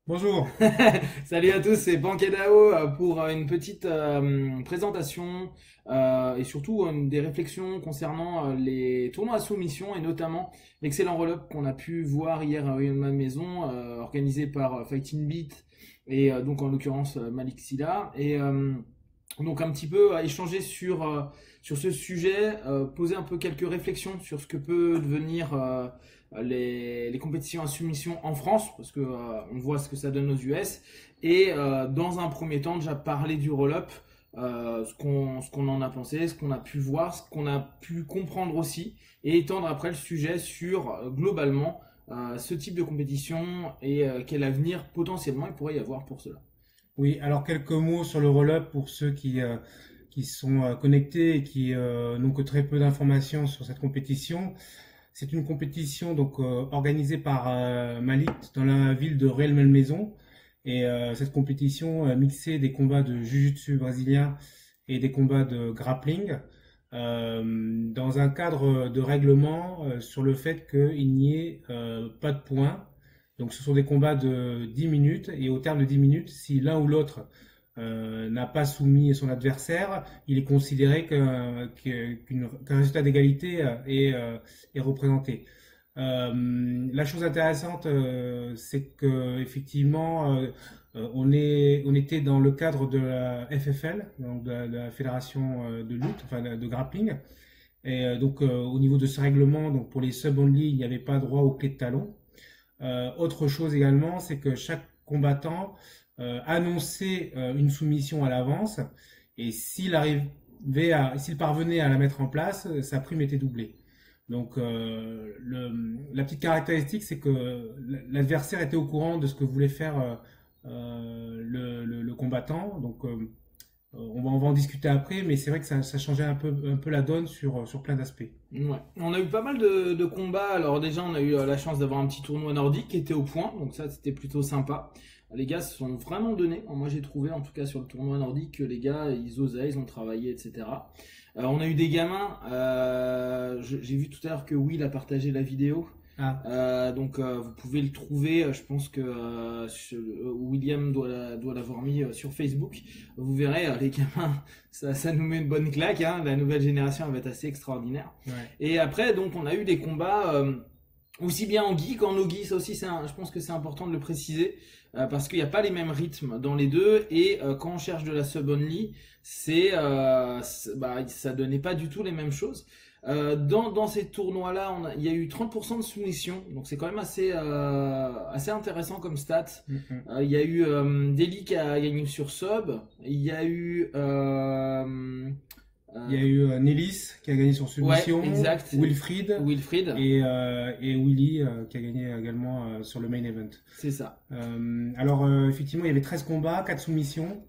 Bonjour. Salut à tous, c'est Bankedao pour une petite présentation et surtout des réflexions concernant les tournois à soumission et notamment l'excellent roll-up qu'on a pu voir hier à Rayonnement Maison organisé par Fighting Beat et donc en l'occurrence Malik Silla et donc un petit peu à échanger sur ce sujet, poser un peu quelques réflexions sur ce que peut devenir les compétitions à soumission en France, parce que on voit ce que ça donne aux US, et dans un premier temps déjà parler du roll-up, ce qu'on en a pensé, ce qu'on a pu voir, ce qu'on a pu comprendre aussi, et étendre après le sujet sur globalement ce type de compétition et quel avenir potentiellement il pourrait y avoir pour cela. Oui, alors quelques mots sur le roll-up pour ceux qui sont connectés et qui n'ont que très peu d'informations sur cette compétition. C'est une compétition donc organisée par Malik dans la ville de Rueil-Malmaison. Et cette compétition mixait des combats de jiu-jitsu brésilien et des combats de grappling dans un cadre de règlement sur le fait qu'il n'y ait pas de points. Donc ce sont des combats de 10 minutes et au terme de 10 minutes, si l'un ou l'autre n'a pas soumis son adversaire, il est considéré qu'un résultat d'égalité est représenté. La chose intéressante, c'est que effectivement, on était dans le cadre de la FFL, donc de la fédération de lutte, enfin de grappling. Et donc au niveau de ce règlement, donc pour les sub-only, il n'y avait pas droit aux clés de talon. Autre chose également, c'est que chaque combattant annonçait une soumission à l'avance et s'il parvenait à la mettre en place, sa prime était doublée. Donc la petite caractéristique, c'est que l'adversaire était au courant de ce que voulait faire le combattant. Donc on va en discuter après, mais c'est vrai que ça changeait un peu la donne sur plein d'aspects. Ouais. On a eu pas mal de combats. Alors déjà, on a eu la chance d'avoir un petit tournoi nordique qui était au point, donc ça c'était plutôt sympa. Les gars se sont vraiment donnés. Moi j'ai trouvé en tout cas sur le tournoi nordique que les gars ils osaient, ils ont travaillé, etc. On a eu des gamins. J'ai vu tout à l'heure que Will a partagé la vidéo. Ah, Donc vous pouvez le trouver, je pense que William doit l'avoir mis sur Facebook. Vous verrez, les gamins, ça nous met une bonne claque, hein. La nouvelle génération elle va être assez extraordinaire. ouais. Et après, donc on a eu des combats aussi bien en gi qu'en no gi, ça aussi je pense que c'est important de le préciser, parce qu'il n'y a pas les mêmes rythmes dans les deux, et quand on cherche de la sub only, bah, ça donnait pas du tout les mêmes choses. Dans ces tournois-là, il y a eu 30% de soumission, donc c'est quand même assez intéressant comme stat. Mm, mm. Il y a eu Deli qui a gagné sur sub, il y a eu Il y a euh, eu Nélis qui a gagné sur ouais, soumission, exact, Wilfried Wilfried, et Willy qui a gagné également sur le main event. c'est ça. Alors effectivement, il y avait 13 combats, 4 soumissions.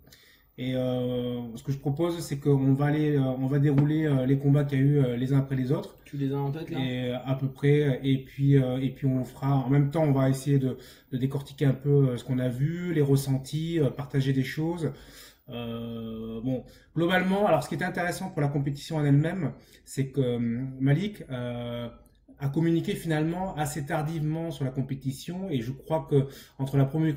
Et ce que je propose, c'est on va dérouler les combats qu'il y a eu les uns après les autres, Tu les as en tête là? et à peu près. Et puis on fera, en même temps, on va essayer de décortiquer un peu ce qu'on a vu, les ressentis, partager des choses. Bon, globalement, alors ce qui est intéressant pour la compétition en elle-même, c'est que Malik a communiqué finalement assez tardivement sur la compétition et je crois que entre la première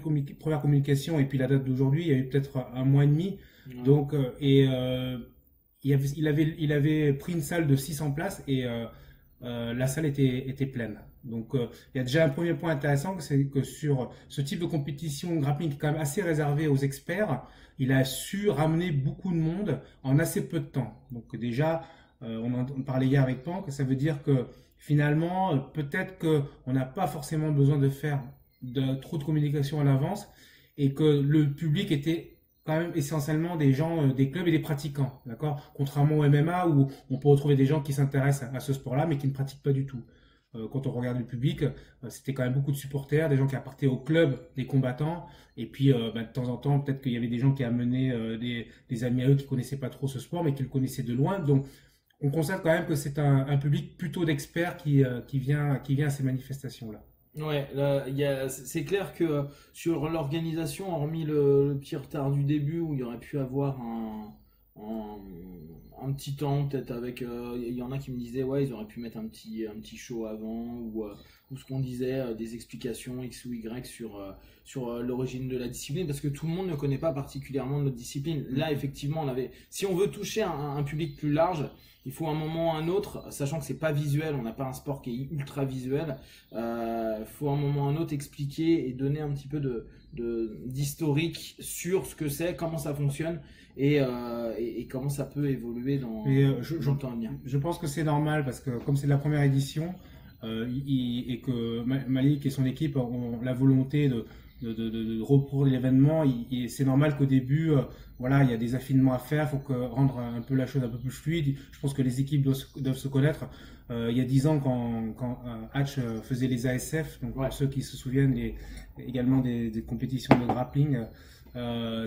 communication et puis la date d'aujourd'hui, il y a eu peut-être un mois et demi. Ouais. Donc, il avait pris une salle de 600 places et la salle était pleine. Donc, il y a déjà un premier point intéressant, c'est que sur ce type de compétition grappling qui est quand même assez réservé aux experts, il a su ramener beaucoup de monde en assez peu de temps. Donc déjà, on parlait hier avec Pan, que ça veut dire que finalement, peut-être qu'on n'a pas forcément besoin de faire trop de communication à l'avance et que le public était quand même essentiellement des gens, des clubs et des pratiquants, d'accord. Contrairement au MMA où on peut retrouver des gens qui s'intéressent à ce sport-là mais qui ne pratiquent pas du tout. Quand on regarde le public, c'était quand même beaucoup de supporters, des gens qui appartenaient au club des combattants, et puis bah, de temps en temps, peut-être qu'il y avait des gens qui amenaient des amis à eux qui connaissaient pas trop ce sport, mais qui le connaissaient de loin. Donc, on constate quand même que c'est un public plutôt d'experts qui vient à ces manifestations-là. Ouais, là, c'est clair que sur l'organisation, hormis le petit retard du début où il y aurait pu avoir un, un petit temps, peut-être avec. Il y en a qui me disaient, ouais, ils auraient pu mettre un petit show avant, ou ou ce qu'on disait, des explications X ou Y sur l'origine de la discipline, parce que tout le monde ne connaît pas particulièrement notre discipline. Là, effectivement, si on veut toucher un public plus large, il faut un moment ou un autre, sachant que c'est pas visuel, on n'a pas un sport qui est ultra visuel, faut un moment ou un autre expliquer et donner un petit peu d'historique sur ce que c'est, comment ça fonctionne et comment ça peut évoluer dans le temps à venir. Je pense que c'est normal parce que comme c'est la première édition et que Malik et son équipe ont la volonté de reprendre l'événement, c'est normal qu'au début, voilà, il y a des affinements à faire, il faut rendre un peu la chose un peu plus fluide. Je pense que les équipes doivent se connaître. Il y a 10 ans, quand Hatch faisait les ASF, donc pour ceux qui se souviennent également des compétitions de grappling,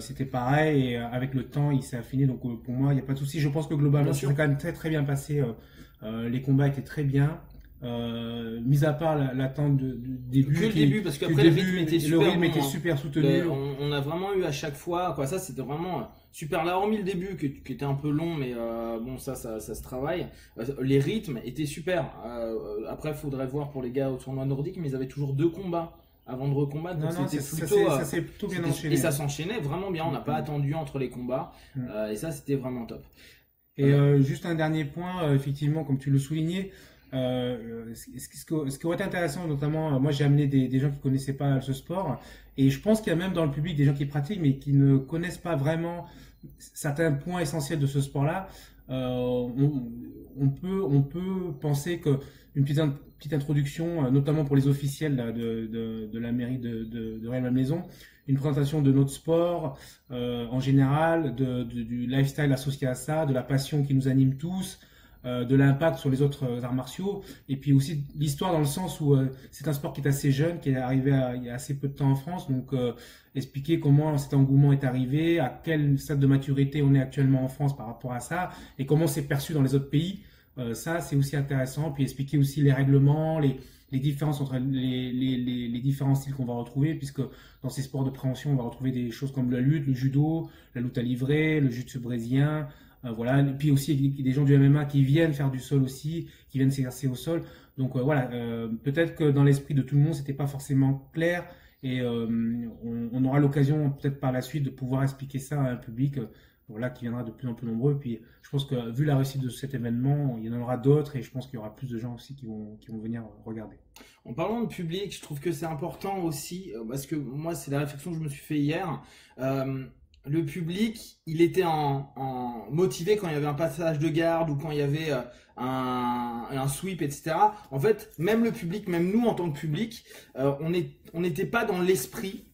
c'était pareil, et avec le temps, il s'est affiné. Donc pour moi, il n'y a pas de souci. Je pense que globalement, c'est quand même très très bien passé. Les combats étaient très bien. Mis à part l'attente du début, que le début, parce qu'après le rythme était super soutenu. On a vraiment eu à chaque fois, quoi, ça c'était vraiment super. Là, hormis le début qui était un peu long, mais bon, ça se travaille. Les rythmes étaient super. Après, faudrait voir pour les gars au tournoi nordique, mais ils avaient toujours 2 combats avant de recombattre. Non, ça s'est plutôt bien enchaîné. Et ça s'enchaînait vraiment bien. On n'a pas attendu entre les combats, et ça c'était vraiment top. Et juste un dernier point, effectivement, comme tu le soulignais. Ce qui aurait été intéressant, notamment, moi j'ai amené des gens qui connaissaient pas ce sport, et je pense qu'il y a même dans le public des gens qui pratiquent mais qui ne connaissent pas vraiment certains points essentiels de ce sport-là. On peut penser que une petite introduction, notamment pour les officiels là, de la mairie de Rueil-Malmaison, une présentation de notre sport en général, du lifestyle associé à ça, de la passion qui nous anime tous. De l'impact sur les autres arts martiaux, et puis aussi l'histoire dans le sens où c'est un sport qui est assez jeune, qui est arrivé il y a assez peu de temps en France, donc expliquer comment cet engouement est arrivé, à quel stade de maturité on est actuellement en France par rapport à ça, et comment c'est perçu dans les autres pays, ça c'est aussi intéressant, puis expliquer aussi les règlements, les différences entre les différents styles qu'on va retrouver, puisque dans ces sports de préhension on va retrouver des choses comme la lutte, le judo, la lutte à livrer, le jiu-jitsu brésilien, voilà, et puis aussi des gens du MMA qui viennent faire du sol aussi, qui viennent s'exercer au sol. Donc voilà, peut-être que dans l'esprit de tout le monde, c'était pas forcément clair, et on aura l'occasion peut-être par la suite de pouvoir expliquer ça à un public voilà, qui viendra de plus en plus nombreux. Puis je pense que vu la réussite de cet événement, il y en aura d'autres, et je pense qu'il y aura plus de gens aussi qui vont venir regarder. En parlant de public, je trouve que c'est important aussi, parce que moi c'est la réflexion que je me suis fait hier. Le public, il était motivé quand il y avait un passage de garde ou quand il y avait un sweep, etc. En fait, même le public, même nous en tant que public, on n'était pas dans l'esprit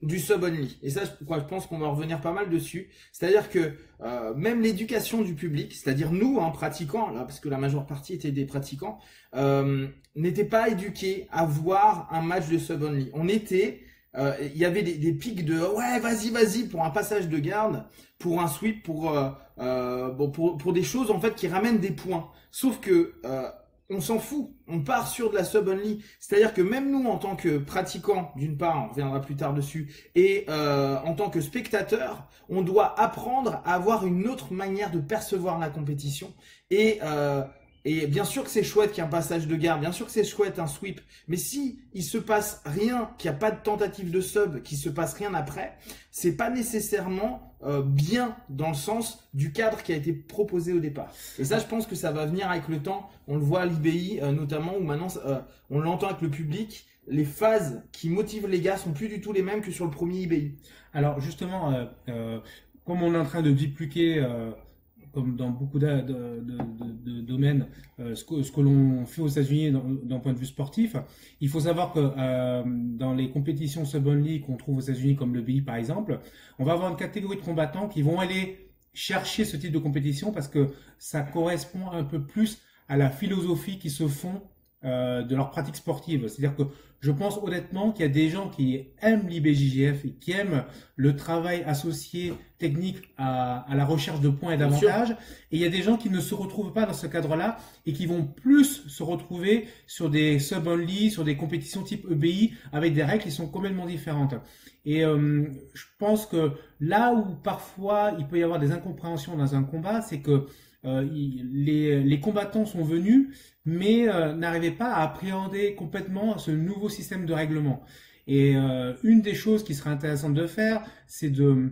du sub-only. Et ça, je pense qu'on va revenir pas mal dessus. C'est-à-dire que même l'éducation du public, c'est-à-dire nous, pratiquants, là, parce que la majeure partie était des pratiquants, n'était pas éduqués à voir un match de sub-only. Il y avait des pics de ouais vas-y pour un passage de garde, pour un sweep, pour des choses en fait qui ramènent des points. Sauf que on s'en fout, on part sur de la sub only. C'est-à-dire que même nous en tant que pratiquants, d'une part, on reviendra plus tard dessus, et en tant que spectateurs, on doit apprendre à avoir une autre manière de percevoir la compétition. Et bien sûr que c'est chouette qu'il y ait un passage de garde, bien sûr que c'est chouette un sweep, mais si il se passe rien, qu'il n'y a pas de tentative de sub, qu'il se passe rien après, c'est pas nécessairement bien dans le sens du cadre qui a été proposé au départ. Et ça, je pense que ça va venir avec le temps. On le voit à l'IBI notamment, où maintenant on l'entend avec le public. Les phases qui motivent les gars sont plus du tout les mêmes que sur le premier IBI. Alors justement, comme on est en train de dupliquer comme dans beaucoup de domaines, ce que l'on fait aux États-Unis d'un point de vue sportif. Il faut savoir que dans les compétitions sub-only qu'on trouve aux États-Unis, comme le BI par exemple, on va avoir une catégorie de combattants qui vont aller chercher ce type de compétition parce que ça correspond un peu plus à la philosophie qui se font de leur pratique sportive. C'est-à-dire que je pense honnêtement qu'il y a des gens qui aiment l'IBJJF et qui aiment le travail associé technique à la recherche de points et d'avantages. Et il y a des gens qui ne se retrouvent pas dans ce cadre-là et qui vont plus se retrouver sur des sub-only, sur des compétitions type EBI avec des règles qui sont complètement différentes. Et je pense que là où parfois il peut y avoir des incompréhensions dans un combat, c'est que les combattants sont venus, mais n'arrivaient pas à appréhender complètement ce nouveau système de règlement. Et une des choses qui serait intéressante de faire, c'est de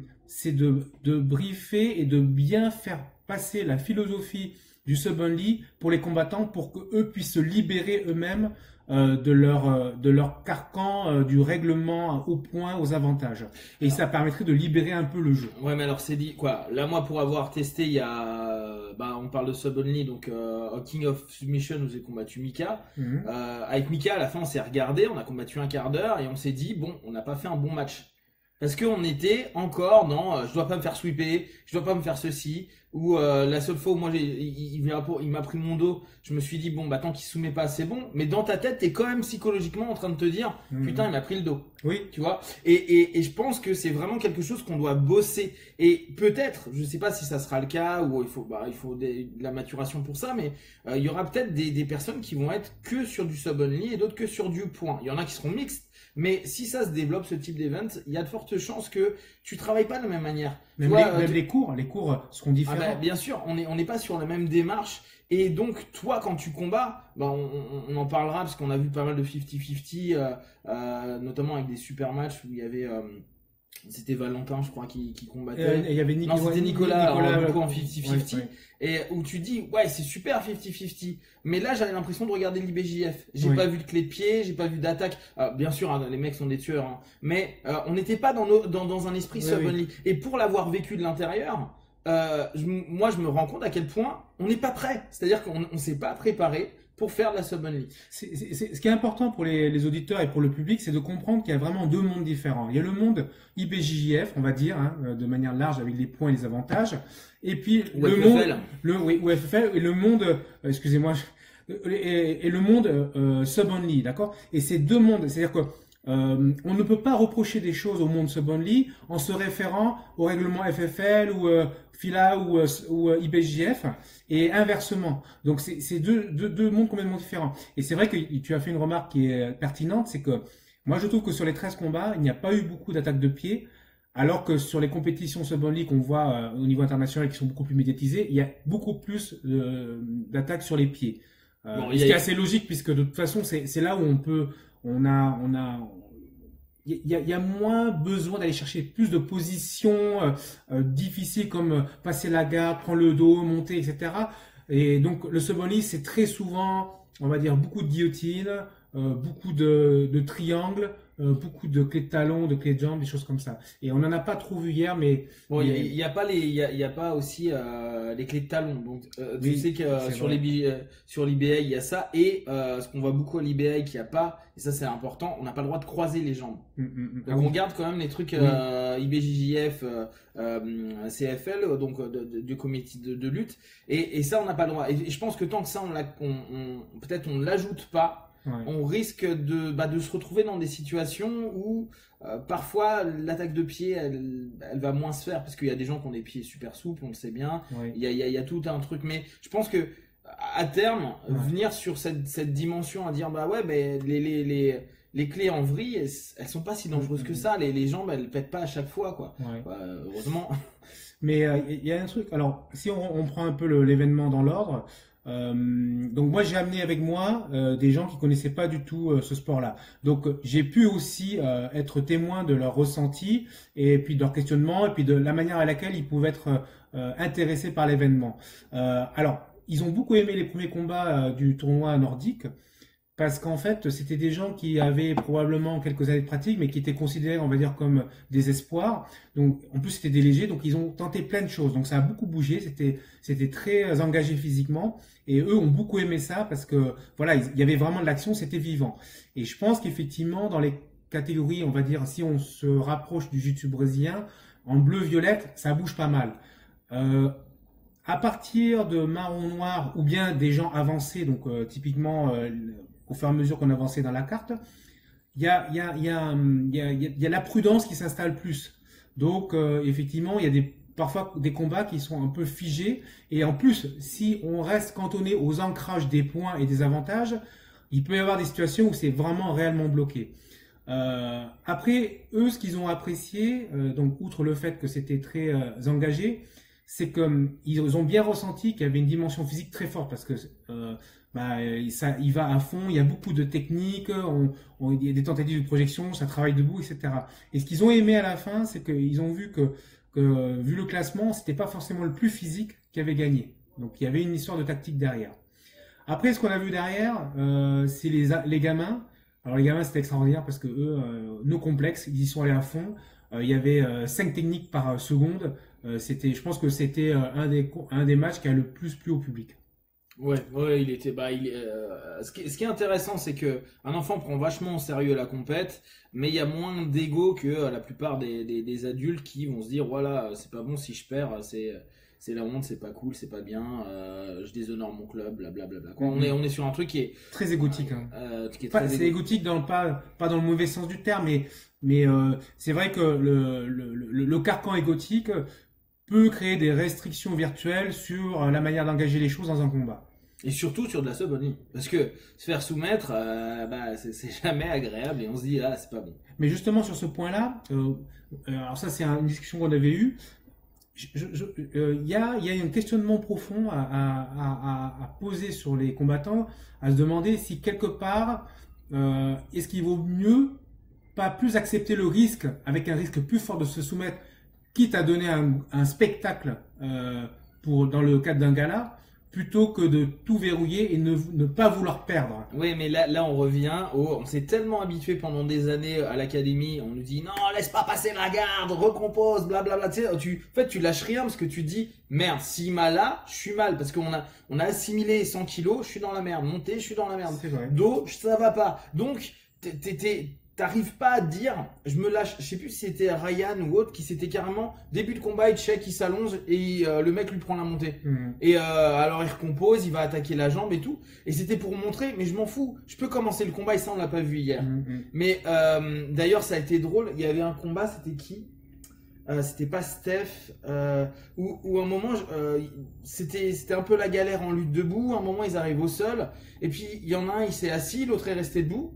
briefer et de bien faire passer la philosophie du sub-only pour les combattants pour qu'eux puissent se libérer eux-mêmes de leur carcan du règlement au point, aux avantages. Et ça permettrait de libérer un peu le jeu. Ouais, mais alors c'est dit quoi? Là, moi, pour avoir testé, il y a, on parle de sub only, donc King of Submission, où j'ai combattu Mika. Avec Mika, à la fin, on s'est regardé, on a combattu un quart d'heure et on s'est dit bon, on n'a pas fait un bon match. Parce qu'on était encore dans je dois pas me faire sweeper, je dois pas me faire ceci, ou la seule fois où moi il m'a pris mon dos, je me suis dit bon bah tant qu'il soumet pas c'est bon, mais dans ta tête t'es quand même psychologiquement en train de te dire putain il m'a pris le dos. Oui. Tu vois, et je pense que c'est vraiment quelque chose qu'on doit bosser, et peut-être, je sais pas si ça sera le cas ou il faut de la maturation pour ça, mais il y aura peut-être des personnes qui vont être que sur du sub only et d'autres que sur du point. Il y en a qui seront mixtes. Mais si ça se développe, ce type d'event, il y a de fortes chances que tu travailles pas de la même manière. Même les cours seront différents. Ah bah, bien sûr, on n'est pas sur la même démarche. Et donc, toi, quand tu combats, on en parlera parce qu'on a vu pas mal de 50-50, notamment avec des super matchs où il y avait... c'était Valentin, je crois, qui combattait. Il y avait Non, c'était Nicolas beaucoup en 50-50. Ouais. Et où tu dis, ouais, c'est super 50-50. Mais là, j'avais l'impression de regarder l'IBJF. J'ai pas vu de clé de pied, j'ai pas vu d'attaque. Bien sûr, hein, les mecs sont des tueurs. Hein. Mais on n'était pas dans un esprit sub-only. Et pour l'avoir vécu de l'intérieur, moi, je me rends compte à quel point on n'est pas prêt. C'est-à-dire qu'on s'est pas préparé pour faire de la sub-only. Ce qui est important pour les auditeurs et pour le public, c'est de comprendre qu'il y a vraiment deux mondes différents. Il y a le monde IBJJF, on va dire, de manière large, avec les points et les avantages. Et puis le monde, ou FFL, et le monde, excusez-moi, et le monde sub-only, d'accord? Et ces deux mondes, c'est-à-dire que on ne peut pas reprocher des choses au monde sub-only en se référant au règlement FFL ou FILA ou IBJF et inversement. Donc c'est deux mondes complètement différents. Et c'est vrai que tu as fait une remarque qui est pertinente, c'est que moi je trouve que sur les 13 combats, il n'y a pas eu beaucoup d'attaques de pied, alors que sur les compétitions sub-only qu'on voit au niveau international qui sont beaucoup plus médiatisées, il y a beaucoup plus d'attaques sur les pieds. Ce qui est assez logique puisque de toute façon c'est là où il y a moins besoin d'aller chercher plus de positions difficiles comme passer la garde, prendre le dos, monter, etc. Et donc le sub-only c'est très souvent, on va dire, beaucoup de guillotines, beaucoup de triangles, beaucoup de clés de talon, de clés de jambes, des choses comme ça. Et on n'en a pas trop vu hier, mais bon, il y a pas aussi les clés de talon. Donc tu sais que sur l'IBA il y a ça, et ce qu'on voit beaucoup à l'IBA qu'il n'y a pas, et ça c'est important, on n'a pas le droit de croiser les jambes. Donc on garde quand même les trucs IBJJF, CFL, donc du comité de lutte, et ça on n'a pas le droit. Et je pense que tant que ça peut-être on l'ajoute pas. On risque de se retrouver dans des situations où parfois l'attaque de pied elle va moins se faire parce qu'il y a des gens qui ont des pieds super souples, on le sait bien. Il y a tout un truc, mais je pense que à terme venir sur cette dimension à dire les clés en vrille elles sont pas si dangereuses que ça, les jambes elles pètent pas à chaque fois quoi. Heureusement. Mais il y a un truc, alors si on prend un peu l'événement dans l'ordre. Donc moi j'ai amené avec moi des gens qui connaissaient pas du tout ce sport-là. Donc j'ai pu aussi être témoin de leur ressenti et puis de leur questionnement et puis de la manière à laquelle ils pouvaient être intéressés par l'événement. Alors ils ont beaucoup aimé les premiers combats du tournoi nordique. Parce qu'en fait, c'était des gens qui avaient probablement quelques années de pratique, mais qui étaient considérés, on va dire, comme des espoirs. Donc, en plus, c'était des légers, donc ils ont tenté plein de choses. Donc, ça a beaucoup bougé. C'était très engagé physiquement, et eux ont beaucoup aimé ça parce que, voilà, il y avait vraiment de l'action, c'était vivant. Et je pense qu'effectivement, dans les catégories, on va dire, si on se rapproche du jiu-jitsu brésilien, en bleu-violette, ça bouge pas mal. À partir de marron-noir ou bien des gens avancés, donc typiquement au fur et à mesure qu'on avançait dans la carte, il y a la prudence qui s'installe plus. Donc effectivement, il y a parfois des combats qui sont un peu figés. Et en plus, si on reste cantonné aux ancrages des points et des avantages, il peut y avoir des situations où c'est vraiment réellement bloqué. Après, eux, ce qu'ils ont apprécié, donc outre le fait que c'était très engagé, c'est que ils ont bien ressenti qu'il y avait une dimension physique très forte parce que il va à fond, il y a beaucoup de techniques, il y a des tentatives de projection, ça travaille debout, etc. Et ce qu'ils ont aimé à la fin, c'est qu'ils ont vu que vu le classement, c'était pas forcément le plus physique qui avait gagné. Donc il y avait une histoire de tactique derrière. Après, ce qu'on a vu derrière, c'est les gamins. Alors les gamins, c'était extraordinaire parce que eux, no complexes, ils y sont allés à fond. Il y avait 5 techniques par seconde. Je pense que c'était un des matchs qui a le plus plu au public. Ouais, il était, ce qui est intéressant, c'est que un enfant prend vachement au sérieux la compète, mais il y a moins d'ego que la plupart des adultes qui vont se dire, voilà, c'est pas bon si je perds, c'est la honte, c'est pas cool, c'est pas bien, je déshonore mon club, blablabla. On est sur un truc qui est très égotique. Hein. C'est égotique pas dans le mauvais sens du terme, mais c'est vrai que le carcan égotique peut créer des restrictions virtuelles sur la manière d'engager les choses dans un combat. Et surtout sur de la sub-only. Parce que se faire soumettre, c'est jamais agréable et on se dit, ah, c'est pas bon. Mais justement, sur ce point-là, alors ça, c'est une discussion qu'on avait eue. Il y a un questionnement profond à poser sur les combattants, à se demander si quelque part, est-ce qu'il vaut mieux pas plus accepter le risque, avec un risque plus fort de se soumettre, quitte à donner un spectacle dans le cadre d'un gala, plutôt que de tout verrouiller et ne pas vouloir perdre. Oui, mais là on revient on s'est tellement habitué pendant des années à l'académie, on nous dit non, laisse pas passer la garde, recompose, blablabla. En fait, tu lâches rien parce que tu dis merde, s'il m'a là, je suis mal parce qu'on a assimilé 100 kilos, je suis dans la merde, monté, je suis dans la merde, dos, ça va pas. Donc t'arrives pas à te dire, je me lâche. Je sais plus si c'était Ryan ou autre qui s'était carrément début de combat, il check, il s'allonge et le mec lui prend la montée. Et alors il recompose, il va attaquer la jambe et tout. Et c'était pour montrer, mais je m'en fous. Je peux commencer le combat et ça on l'a pas vu hier. Mais d'ailleurs ça a été drôle. Il y avait un combat, c'était qui c'était pas Steph où un moment c'était un peu la galère en lutte debout. Un moment ils arrivent au sol et puis il y en a un, il s'est assis, l'autre est resté debout.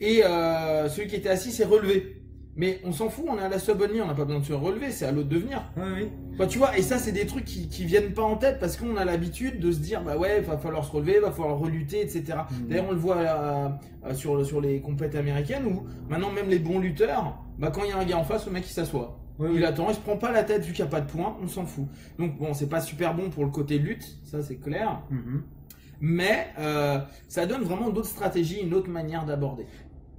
Et celui qui était assis s'est relevé. Mais on s'en fout, on est à la sub-only, on n'a pas besoin de se relever, c'est à l'autre de venir. Oui. Enfin, tu vois, et ça, c'est des trucs qui viennent pas en tête parce qu'on a l'habitude de se dire, bah ouais, va falloir se relever, va falloir relutter, etc. D'ailleurs, on le voit sur les compètes américaines où maintenant, même les bons lutteurs, bah quand il y a un gars en face, le mec il s'assoit. Il attend, il se prend pas la tête vu qu'il n'y a pas de points, on s'en fout. Donc bon, c'est pas super bon pour le côté lutte, ça c'est clair. Mais ça donne vraiment d'autres stratégies, une autre manière d'aborder.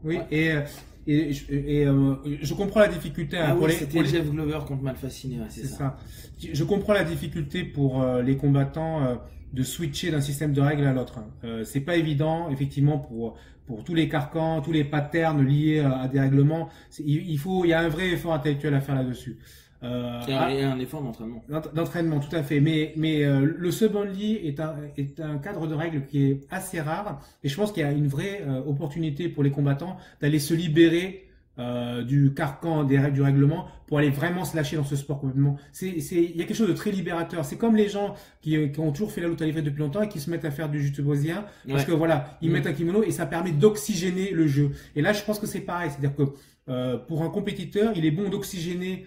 Oui, ouais. Je comprends la difficulté. C'était Jeff Glover contre Malfacine. Ouais, c'est ça. Je comprends la difficulté pour les combattants de switcher d'un système de règles à l'autre. C'est pas évident, effectivement, pour tous les carcans, tous les patterns liés à des règlements. Il y a un vrai effort intellectuel à faire là-dessus. Et un effort d'entraînement. D'entraînement, tout à fait. Mais le sub-only est un cadre de règles qui est assez rare. Et je pense qu'il y a une vraie opportunité pour les combattants d'aller se libérer du carcan des règles du règlement pour aller vraiment se lâcher dans ce sport complètement. Il y a quelque chose de très libérateur. C'est comme les gens qui ont toujours fait la lutte à livrer depuis longtemps et qui se mettent à faire du jiu-jitsu brésilien parce que voilà, ils mettent un kimono et ça permet d'oxygéner le jeu. Et là, je pense que c'est pareil. C'est-à-dire que pour un compétiteur, il est bon d'oxygéner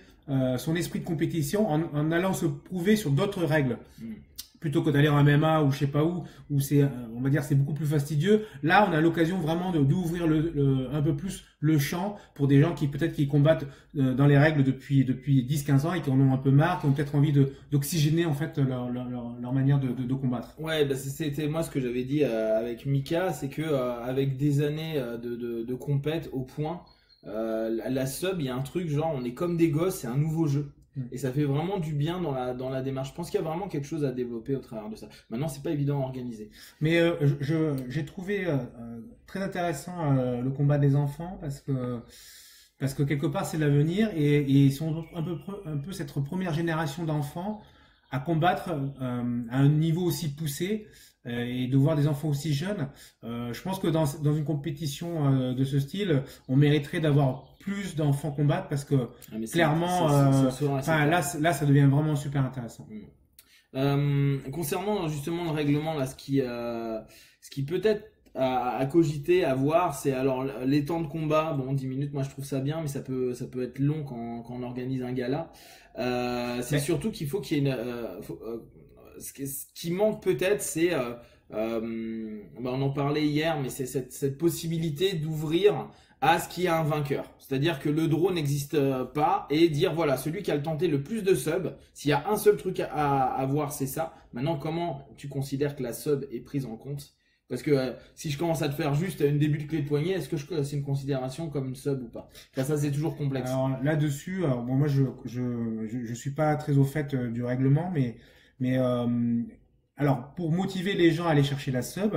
son esprit de compétition en allant se prouver sur d'autres règles plutôt que d'aller en MMA ou je sais pas où c'est on va dire c'est beaucoup plus fastidieux. Là on a l'occasion vraiment d'ouvrir un peu plus le champ pour des gens qui peut-être qui combattent dans les règles depuis 10-15 ans et qui en ont un peu marre, qui ont peut-être envie d'oxygéner en fait leur manière de combattre. Ouais, c'était moi ce que j'avais dit avec Mika, c'est que avec des années de compète au point, la sub, il y a un truc genre on est comme des gosses, c'est un nouveau jeu. Et ça fait vraiment du bien dans la démarche. Je pense qu'il y a vraiment quelque chose à développer au travers de ça. Maintenant, c'est pas évident à organiser. Mais j'ai trouvé très intéressant le combat des enfants parce que quelque part c'est l'avenir et ils sont un peu cette première génération d'enfants à combattre à un niveau aussi poussé. Et de voir des enfants aussi jeunes, je pense que dans une compétition de ce style, on mériterait d'avoir plus d'enfants combattre parce que clairement, là, ça devient vraiment super intéressant. Concernant justement le règlement, là, ce qui peut-être à cogiter, à voir, c'est alors les temps de combat. Bon, 10 minutes, moi je trouve ça bien, mais ça peut être long quand on organise un gala. C'est surtout qu'il faut qu'il y ait ce qui manque peut-être, c'est on en parlait hier, mais c'est cette possibilité d'ouvrir à ce qu'il y a un vainqueur. C'est-à-dire que le draw n'existe pas et dire voilà, celui qui a tenté le plus de subs, s'il y a un seul truc à voir, c'est ça. Maintenant, comment tu considères que la sub est prise en compte? Parce que si je commence à te faire juste une début de clé de poignet, est-ce que c'est une considération comme une sub ou pas? Enfin, ça, c'est toujours complexe. Alors là-dessus, bon, moi je suis pas très au fait du règlement, mais alors pour motiver les gens à aller chercher la sub,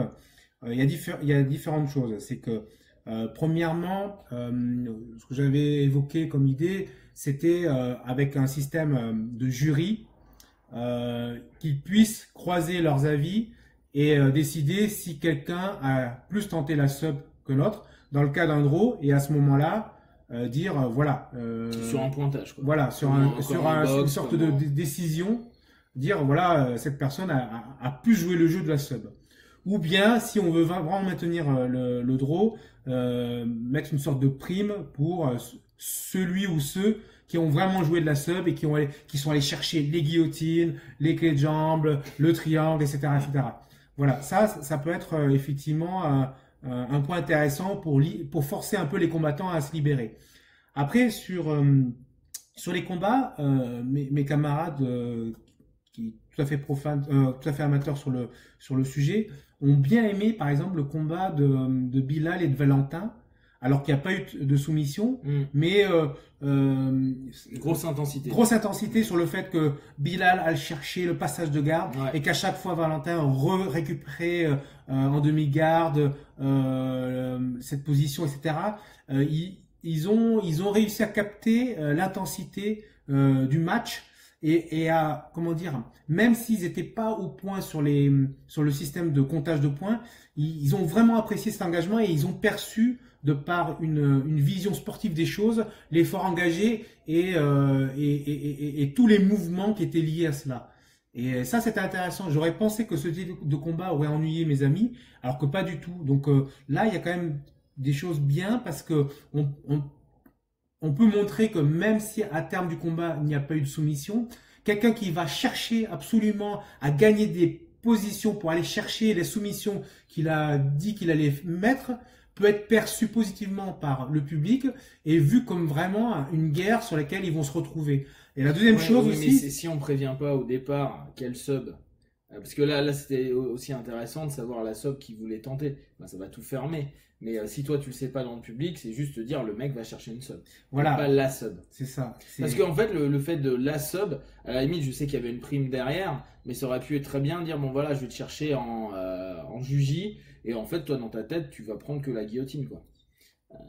il y a différentes choses. C'est que premièrement, ce que j'avais évoqué comme idée, c'était avec un système de jury qu'ils puissent croiser leurs avis et décider si quelqu'un a plus tenté la sub que l'autre dans le cas d'un draw, et à ce moment-là dire voilà sur un pointage, quoi. voilà sur une sorte de décision, dire voilà cette personne a plus joué le jeu de la sub. Ou bien si on veut vraiment maintenir le draw, mettre une sorte de prime pour celui ou ceux qui ont vraiment joué de la sub et qui sont allés chercher les guillotines, les clés de jambes, le triangle, etc., etc. Voilà, ça peut être effectivement un point intéressant pour forcer un peu les combattants à se libérer. Après, sur les combats, mes camarades qui tout à fait profanes, tout à fait amateurs sur le sujet, ont bien aimé, par exemple, le combat de Bilal et de Valentin, alors qu'il n'y a pas eu de soumission, mais grosse intensité. Grosse intensité sur le fait que Bilal allait chercher le passage de garde, et qu'à chaque fois Valentin récupérait en demi-garde cette position, etc. Ils ont réussi à capter l'intensité du match. Et à, comment dire, même s'ils n'étaient pas au point sur le système de comptage de points, ils ont vraiment apprécié cet engagement, et ils ont perçu, de par une vision sportive des choses, l'effort engagé et tous les mouvements qui étaient liés à cela. Et ça, c'était intéressant. J'aurais pensé que ce type de combat aurait ennuyé mes amis, alors que pas du tout. Donc là, il y a quand même des choses bien, parce que on peut montrer que même si à terme du combat, il n'y a pas eu de soumission, quelqu'un qui va chercher absolument à gagner des positions pour aller chercher les soumissions qu'il a dit qu'il allait mettre, peut être perçu positivement par le public et vu comme vraiment une guerre sur laquelle ils vont se retrouver. Et la deuxième chose aussi... Mais si on prévient pas au départ quel sub, parce que là c'était aussi intéressant de savoir la sub qui voulait tenter, ça va tout fermer. Mais si toi tu le sais pas dans le public, c'est juste te dire le mec va chercher une sub. Voilà. Pas la sub. C'est ça. Parce qu'en fait, le fait de la sub, à la limite, je sais qu'il y avait une prime derrière, mais ça aurait pu être très bien de dire bon voilà, je vais te chercher en juji, et en fait, toi dans ta tête, tu vas prendre que la guillotine, quoi.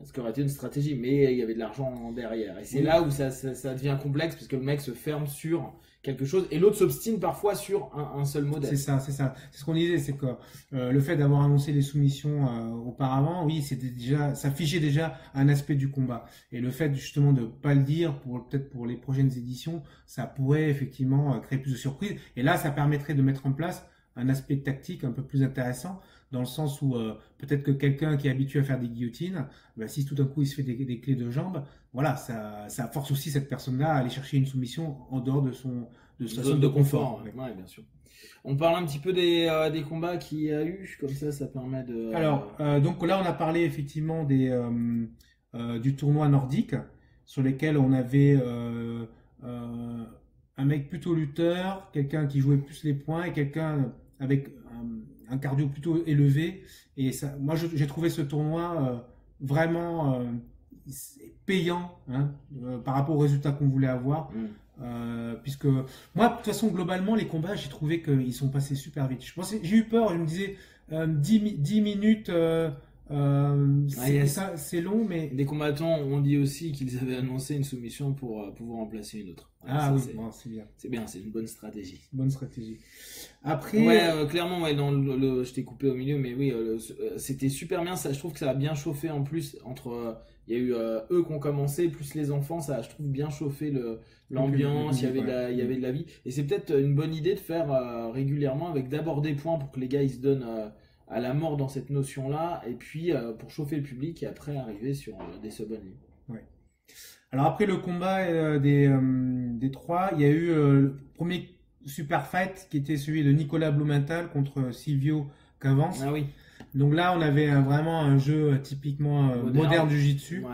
Ce qui aurait été une stratégie, mais il y avait de l'argent derrière. Et c'est là où ça devient complexe, parce que le mec se ferme sur quelque chose, et l'autre s'obstine parfois sur un seul modèle. C'est ça. C'est ce qu'on disait, c'est que le fait d'avoir annoncé les soumissions auparavant, oui, ça figeait déjà un aspect du combat. Et le fait justement de pas le dire, peut-être pour les prochaines éditions, ça pourrait effectivement créer plus de surprises. Et là, ça permettrait de mettre en place un aspect tactique un peu plus intéressant, dans le sens où peut-être que quelqu'un qui est habitué à faire des guillotines, si tout d'un coup il se fait des clés de jambes, voilà, ça force aussi cette personne-là à aller chercher une soumission en dehors de sa zone de confort. Ouais, bien sûr. On parle un petit peu des combats qu'il y a eu, comme ça permet de... Alors, donc là on a parlé effectivement du tournoi nordique, sur lesquels on avait un mec plutôt lutteur, quelqu'un qui jouait plus les points, et quelqu'un avec un cardio plutôt élevé. Et ça, moi, j'ai trouvé ce tournoi vraiment payant, hein, par rapport aux résultats qu'on voulait avoir. Puisque moi, de toute façon, globalement, les combats, j'ai trouvé qu'ils sont passés super vite. J'ai eu peur, je me disais 10 minutes. C'est long, mais... Des combattants ont dit aussi qu'ils avaient annoncé une soumission pour pouvoir remplacer une autre. Oui, c'est bien. C'est bien, c'est une bonne stratégie. Bonne stratégie. Après... clairement, je t'ai coupé au milieu, mais oui, c'était super bien. Ça, je trouve que ça a bien chauffé en plus entre... Il y a eu eux qui ont commencé, plus les enfants, ça a, je trouve, bien chauffé l'ambiance, il y avait de la vie. Et c'est peut-être une bonne idée de faire régulièrement avec d'abord des points pour que les gars ils se donnent à la mort dans cette notion-là, et puis pour chauffer le public, et après arriver sur des sub-only. Ouais. Alors après le combat des trois, il y a eu le premier super fight qui était celui de Nicolas Blumenthal contre Silvio Cavance. Ah oui, Donc là, on avait vraiment un jeu typiquement moderne jiu-jitsu ouais.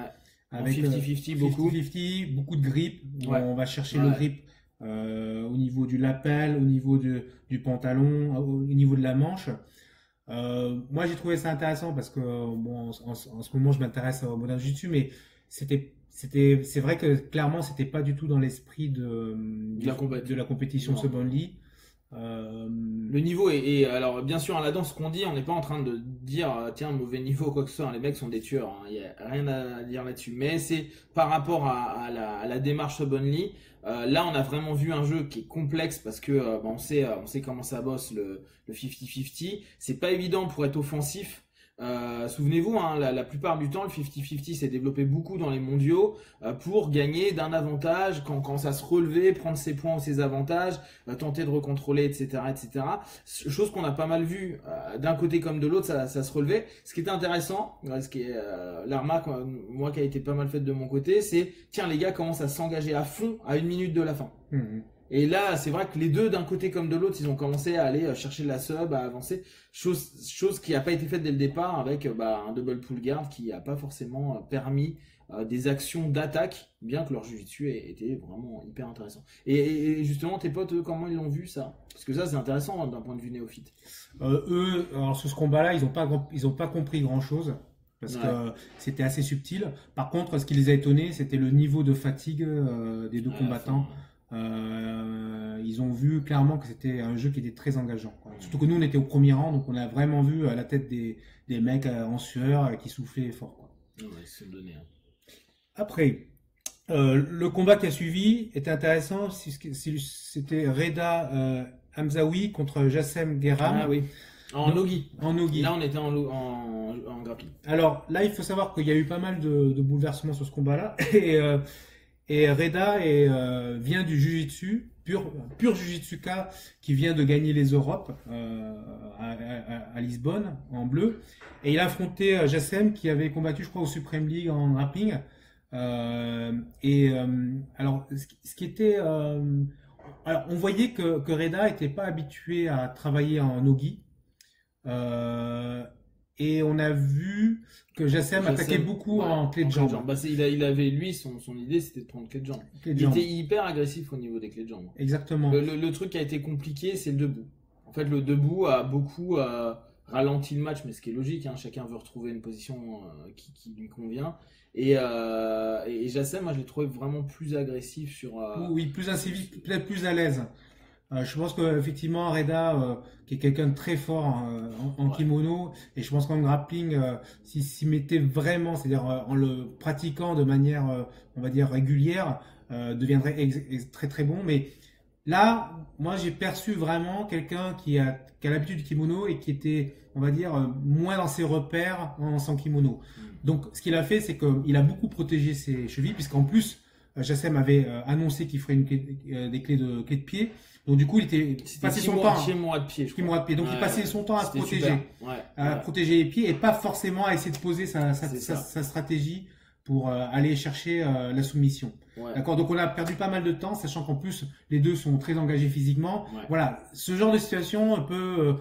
En avec 50-50 beaucoup. 50-50, beaucoup de grip. Ouais. On va chercher Ouais. le grip au niveau du lapel, au niveau du pantalon, au niveau de la manche. Moi, j'ai trouvé ça intéressant parce que bon, en ce moment, je m'intéresse au modern jiu-jitsu, mais c'est vrai que clairement, c'était pas du tout dans l'esprit de la compétition Non. Sub-Only. Le niveau alors bien sûr, la danse qu'on dit, on n'est pas en train de dire tiens, mauvais niveau quoi que ce soit, hein, les mecs sont des tueurs, hein, il n'y a rien à dire là-dessus, mais c'est par rapport à la démarche Sub-Only. Là on a vraiment vu un jeu qui est complexe parce que on sait comment ça bosse le 50-50, c'est pas évident pour être offensif. Souvenez-vous, hein, la plupart du temps, le 50-50 s'est développé beaucoup dans les mondiaux pour gagner d'un avantage, quand ça se relevait, prendre ses points ou ses avantages, tenter de recontrôler, etc., etc. Chose qu'on a pas mal vu d'un côté comme de l'autre, ça se relevait. Ce qui était intéressant, ce qui est la remarque, moi qui a été pas mal faite de mon côté, c'est tiens les gars commencent à s'engager à fond à 1 minute de la fin. Et là, c'est vrai que les deux, d'un côté comme de l'autre, ils ont commencé à aller chercher la sub, à avancer. Chose qui n'a pas été faite dès le départ avec un double pull guard qui n'a pas forcément permis des actions d'attaque, bien que leur jiu-jitsu était vraiment hyper intéressant. Et justement, tes potes, eux, comment ils l'ont vu ça? Parce que ça, c'est intéressant hein, d'un point de vue néophyte. Eux, alors sur ce combat-là, ils ont pas compris grand-chose. Parce Ouais. que c'était assez subtil. Par contre, ce qui les a étonnés, c'était le niveau de fatigue des deux combattants. Ils ont vu clairement que c'était un jeu qui était très engageant, quoi. Surtout que nous, on était au premier rang, donc on a vraiment vu la tête des mecs en sueur qui soufflaient fort, quoi. Ouais, ils se sont donnés, hein. Après, le combat qui a suivi était intéressant. C'était Reda Hamzaoui contre Jassem Guerram. Ah oui. En Donc, nogi. en nogi. Là, on était en grappling. Alors là, il faut savoir qu'il y a eu pas mal de bouleversements sur ce combat-là. Et Reda vient du Jiu-Jitsu, pur Jiu-Jitsuka, qui vient de gagner les Europes à Lisbonne, en bleu. Et il a affronté Jassem, qui avait combattu, je crois, au Supreme League en grappling. Alors, ce qui était... alors, on voyait que Reda était pas habitué à travailler en nogi. Et on a vu que Jassem attaquait beaucoup en clé de jambe. Bah, il avait, lui, son idée, c'était de prendre clé de jambe. Clé de Il jambe. était hyper agressif au niveau des clés de jambe. Exactement. Le truc qui a été compliqué, c'est le debout. En fait, le debout a beaucoup ralenti le match, mais ce qui est logique, hein, chacun veut retrouver une position qui lui convient. Et Jassem, moi, je l'ai trouvé vraiment plus agressif sur. Oui, plus incivique, peut-être plus à l'aise. Je pense qu'effectivement, Reda, qui est quelqu'un de très fort en Ouais. kimono, et je pense qu'en grappling, s'y mettait vraiment, c'est-à-dire en le pratiquant de manière, on va dire, régulière, deviendrait très très bon. Mais là, moi, j'ai perçu vraiment quelqu'un qui a l'habitude du kimono et qui était, on va dire, moins dans ses repères sans kimono. Donc, ce qu'il a fait, c'est qu'il a beaucoup protégé ses chevilles, puisqu'en plus, Jassem avait annoncé qu'il ferait des clés de pied. Donc, du coup, il était passé son temps. Kimura de pied, je crois. De pied. Donc, il Ouais, passait son temps à se c'était protéger. super. Ouais, À ouais. protéger les pieds et pas forcément à essayer de poser C'est ça. sa stratégie pour aller chercher la soumission. Ouais. D'accord, donc on a perdu pas mal de temps, sachant qu'en plus les deux sont très engagés physiquement. Ouais. Voilà, ce genre de situation peut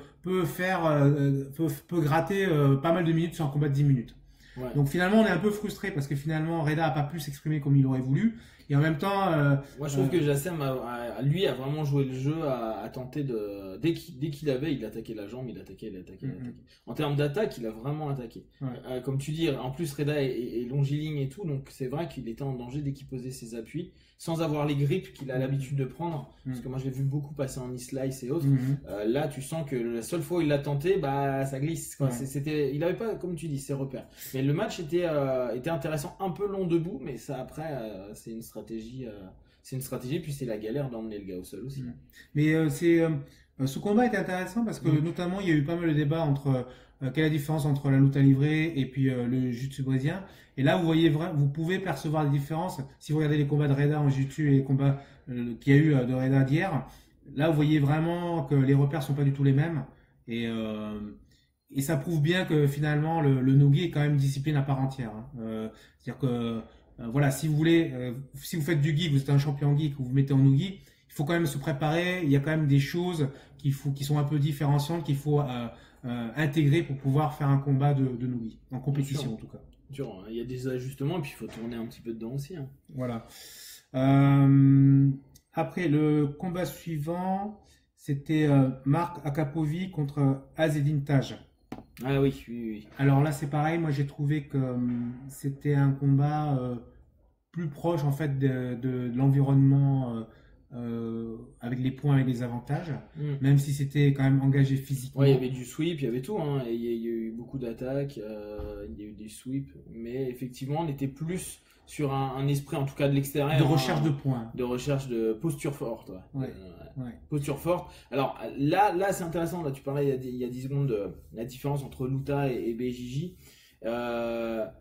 gratter pas mal de minutes sur un combat de 10 minutes. Ouais. Donc finalement on est un peu frustré parce que finalement Reda a pas pu s'exprimer comme il aurait voulu. Et en même temps, Moi, je trouve que Jassem, lui, a vraiment joué le jeu, à tenter de. Dès qu'il avait, il attaquait la jambe, il attaquait. En termes d'attaque, il a vraiment attaqué. Ouais. Comme tu dis, en plus, Reda est longiligne et tout, donc c'est vrai qu'il était en danger dès qu'il posait ses appuis, sans avoir les grips qu'il a l'habitude de prendre. Parce que moi, je l'ai vu beaucoup passer en e-slice et autres. Là, tu sens que la seule fois où il l'a tenté, bah, ça glisse, quoi. Ouais. Il avait pas, comme tu dis, ses repères. Mais le match était intéressant, un peu long debout, mais ça, après, c'est une stratégie, puis c'est la galère d'emmener le gars au sol aussi. Mais ce combat était intéressant parce que notamment il y a eu pas mal de débats entre quelle est la différence entre la lutte à livrer et puis le jiu-jitsu brésilien. Et là vous pouvez percevoir les différences si vous regardez les combats de Reda en jiu-jitsu et les combats qu'il y a eu de Reda d'hier. Là vous voyez vraiment que les repères sont pas du tout les mêmes et et ça prouve bien que finalement le no-gi est quand même une discipline à part entière. Hein. C'est-à-dire que voilà, si vous voulez, si vous faites du gi, que vous êtes un champion gi, que vous vous mettez en no-gi, il faut quand même se préparer. Il y a quand même des choses qui sont un peu différenciantes qu'il faut intégrer pour pouvoir faire un combat de no-gi, en compétition en tout cas. Sûr, hein. Il y a des ajustements et puis il faut tourner un petit peu dedans aussi. Hein. Voilà. Après, le combat suivant, c'était Marc Akapovi contre Azedine Taj. Ah oui, oui, oui. Alors là, c'est pareil. Moi, j'ai trouvé que c'était un combat plus proche en fait de l'environnement avec les points et les avantages, même si c'était quand même engagé physiquement. Ouais, il y avait du sweep, il y avait tout. Hein. Il y a eu beaucoup d'attaques, il y a eu des sweeps, mais effectivement, on était plus sur un esprit, en tout cas de l'extérieur. De recherche de points. De recherche de posture forte. Ouais. Ouais. Posture forte. Alors là c'est intéressant. Là, tu parlais il y a 10 secondes de la différence entre Luta et BJJ. La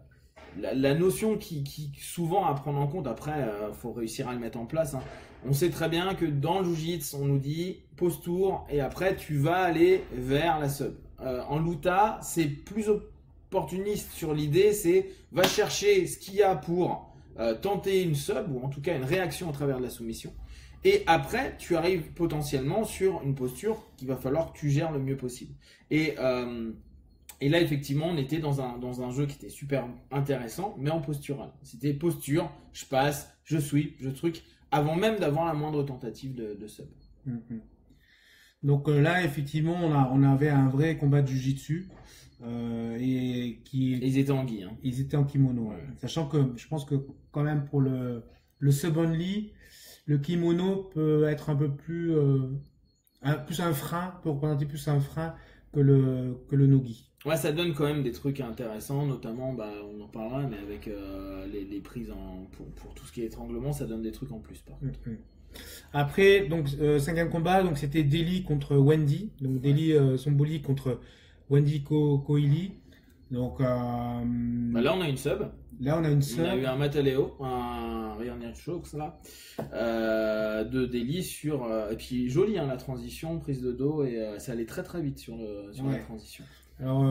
notion qui souvent à prendre en compte, après, faut réussir à le mettre en place. Hein. On sait très bien que dans le Jiu-Jitsu, on nous dit pose tour et après tu vas aller vers la sub. En Luta, c'est plus opportuniste sur l'idée, c'est va chercher ce qu'il y a pour tenter une sub ou en tout cas une réaction à travers de la soumission. Et après, tu arrives potentiellement sur une posture qu'il va falloir que tu gères le mieux possible. Et là, effectivement, on était dans un jeu qui était super intéressant, mais en postural. C'était posture, je passe, je sweep, je truc, avant même d'avoir la moindre tentative de sub. Mm-hmm. Donc là, effectivement, on avait un vrai combat de jiu-jitsu. Et ils étaient en gi. Hein. Ils étaient en kimono. Ouais. Sachant que je pense que quand même pour le sub only, le kimono peut être un peu plus un frein, peut représenter plus un frein que le no-gi. Ouais, ça donne quand même des trucs intéressants, notamment, on en parlera, mais avec les prises pour tout ce qui est étranglement, ça donne des trucs en plus, par contre. Après, donc, cinquième combat, donc c'était Deli contre Wendy. Donc, Deli Somboli contre Wendy Koili. Donc, là, on a une sub. Là, on a une sub. On a eu un Mataleo, un Rear Shocks, là, de Deli sur. Et puis, joli, hein, la transition, prise de dos, et ça allait très très vite sur la transition. Alors,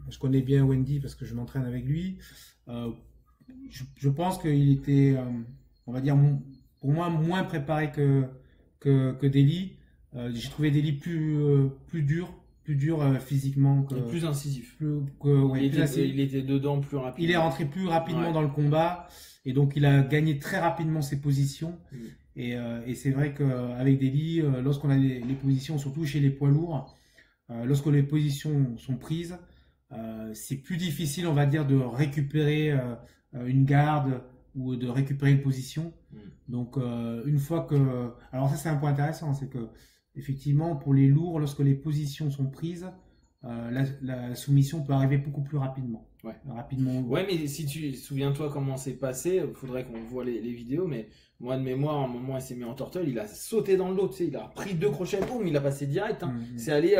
je connais bien Wendy parce que je m'entraîne avec lui. Je pense qu'il était, on va dire, pour moi, moins préparé que Deli. J'ai trouvé Deli plus dur physiquement. Plus incisif. Il était dedans plus rapidement. Il est rentré plus rapidement dans le combat et donc il a gagné très rapidement ses positions. Et c'est vrai qu'avec Deli, lorsqu'on a les positions, surtout chez les poids lourds, lorsque les positions sont prises, c'est plus difficile, on va dire, de récupérer une garde ou de récupérer une position. Donc une fois que... Alors ça c'est un point intéressant, c'est que effectivement pour les lourds, lorsque les positions sont prises, la soumission peut arriver beaucoup plus rapidement. Ouais, mais si tu souviens-toi comment c'est passé, il faudrait qu'on voit les vidéos, mais moi de mémoire, à un moment il s'est mis en tortelle, il a sauté dans le dos, tu sais, il a pris 2 crochets, boum, il a passé direct. Hein. C'est allé,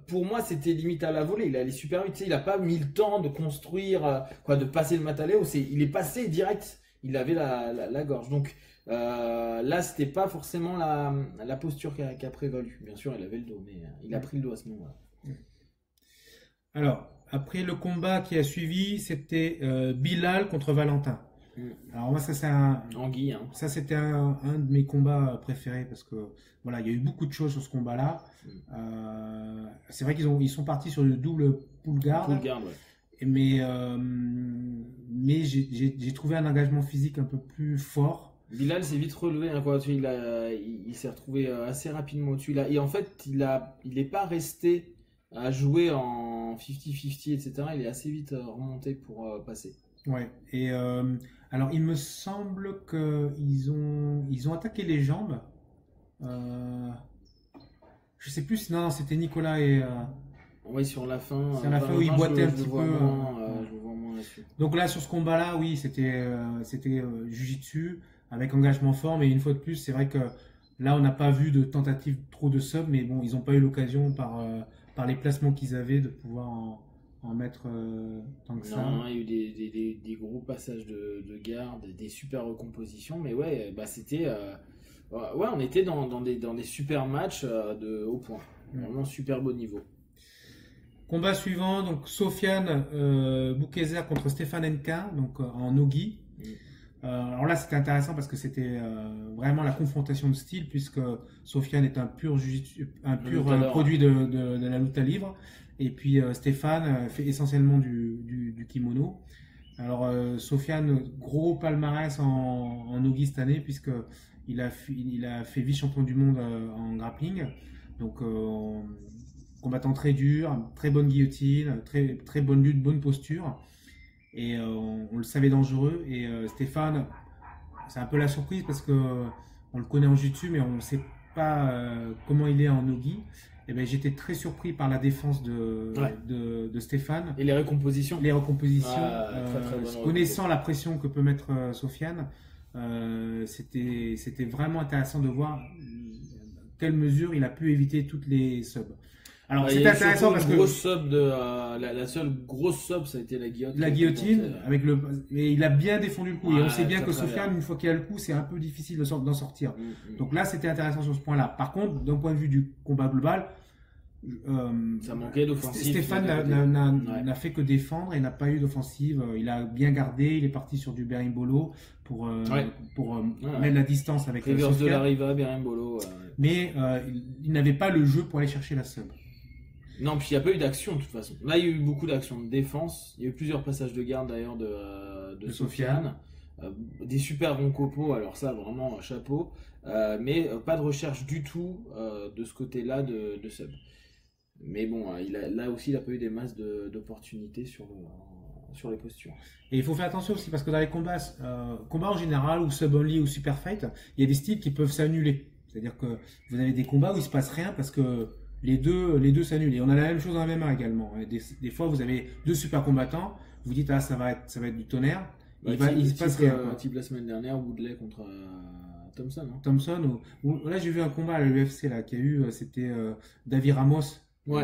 pour moi c'était limite à la volée, il est allé super vite, tu sais, il a pas mis le temps de construire, de passer le Mataleo, il est passé direct, il avait la gorge. Donc là c'était pas forcément la posture qui a prévalu. Bien sûr il avait le dos, mais il a pris le dos à ce moment-là. Alors, après le combat qui a suivi, c'était Bilal contre Valentin. Alors moi ça c'est Anguille, hein. Ça c'était un de mes combats préférés parce que voilà, il y a eu beaucoup de choses sur ce combat-là. C'est vrai ils sont partis sur le double pull guard. Ouais. Mais j'ai trouvé un engagement physique un peu plus fort. Bilal s'est vite relevé, hein, quoi. Il s'est retrouvé assez rapidement au-dessus. Et en fait, il n'est pas resté à jouer en 50-50, etc. Il est assez vite remonté pour passer. Ouais. Et alors, il me semble qu'ils ont attaqué les jambes. Je sais plus. Non, c'était Nicolas et. Oui, sur la fin. C'est à la fin où il boitait un petit peu. Je le vois moins là-dessus. Donc là, sur ce combat-là, oui, c'était Jiu-Jitsu avec engagement fort, mais une fois de plus, c'est vrai que là, on n'a pas vu de tentative trop de sub, mais bon, ils n'ont pas eu l'occasion par les placements qu'ils avaient de pouvoir en mettre tant que ça. Non, il y a eu des gros passages de garde, des super recompositions, mais ouais, c'était. On était dans des super matchs de haut point. Vraiment super beau niveau. Combat suivant, donc Sofiane Boukezer contre Stéphane Henkin, donc en nogi. Alors là, c'était intéressant parce que c'était vraiment la confrontation de style, puisque Sofiane est un pur, produit de la lutte à livre, et puis Stéphane fait essentiellement du kimono. Alors Sofiane, gros palmarès en nogi cette année, puisque il a fait vice-champion du monde en grappling, donc combattant très dur, très bonne guillotine, très bonne lutte, bonne posture. Et on le savait dangereux. Et Stéphane, c'est un peu la surprise parce que on le connaît en jiu-jitsu, mais on ne sait pas comment il est en nogi. Et ben, j'étais très surpris par la défense de Stéphane. Et les recompositions. Très connaissant la pression que peut mettre Sofiane, c'était vraiment intéressant de voir quelle mesure il a pu éviter toutes les subs. Alors c'est intéressant parce que la seule grosse sub, ça a été la guillotine. La guillotine et il a bien défendu le coup. Et on sait bien que Sofiane, une fois qu'il a le coup, c'est un peu difficile d'en sortir. Donc là, c'était intéressant sur ce point-là. Par contre, d'un point de vue du combat global, ça manquait d'offensive. Stéphane n'a fait que défendre et n'a pas eu d'offensive. Il a bien gardé. Il est parti sur du berimbolo pour mettre la distance avec Reverse Sofiane. De la Riva, berimbolo. Mais il n'avait pas le jeu pour aller chercher la sub. Non, puis il n'y a pas eu d'action de toute façon. Là, il y a eu beaucoup d'actions de défense. Il y a eu plusieurs passages de garde d'ailleurs de Sofiane. Des super bons copeaux, alors ça, vraiment, chapeau. Mais pas de recherche du tout de ce côté-là de sub. Mais bon, là aussi, il n'a pas eu des masses d'opportunités sur les postures. Et il faut faire attention aussi parce que dans les combats en général, ou sub-only ou super fight, il y a des styles qui peuvent s'annuler. C'est-à-dire que vous avez des combats où il ne se passe rien parce que les deux s'annulent. Et on a la même chose dans la MMA également. Des fois, vous avez deux super combattants, vous dites ça va être du tonnerre. Il se passe rien. Type la semaine dernière, Woodley contre Thompson. Hein. Thompson. Là, j'ai vu un combat à l'UFC là qui a eu, c'était David Ramos. Qui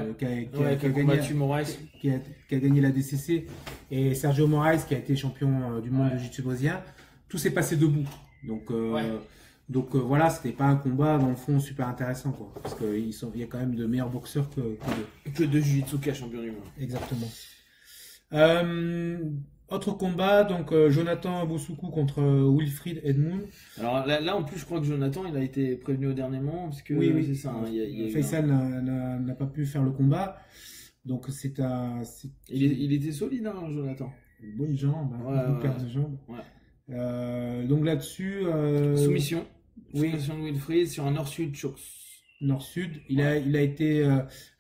a gagné la DCC, et Sergio Moraes qui a été champion du monde de jiu-jitsu brésilien. Tout s'est passé debout. Donc voilà, c'était pas un combat dans le fond super intéressant quoi, parce qu'il y a quand même de meilleurs boxeurs que de Jiu-Jitsuka champion du monde. Exactement. Autre combat, donc Jonathan Bosoukou contre Wilfried Edmund. Alors là en plus je crois que Jonathan il a été prévenu au dernier moment parce que oui. C'est ça. Faisal n'a pas pu faire le combat, donc il était solide hein, Jonathan. Une bonne jambe, beaucoup de perte de jambes. Donc là-dessus. Soumission de Wilfried sur un nord-sud choke. Nord-sud, il a été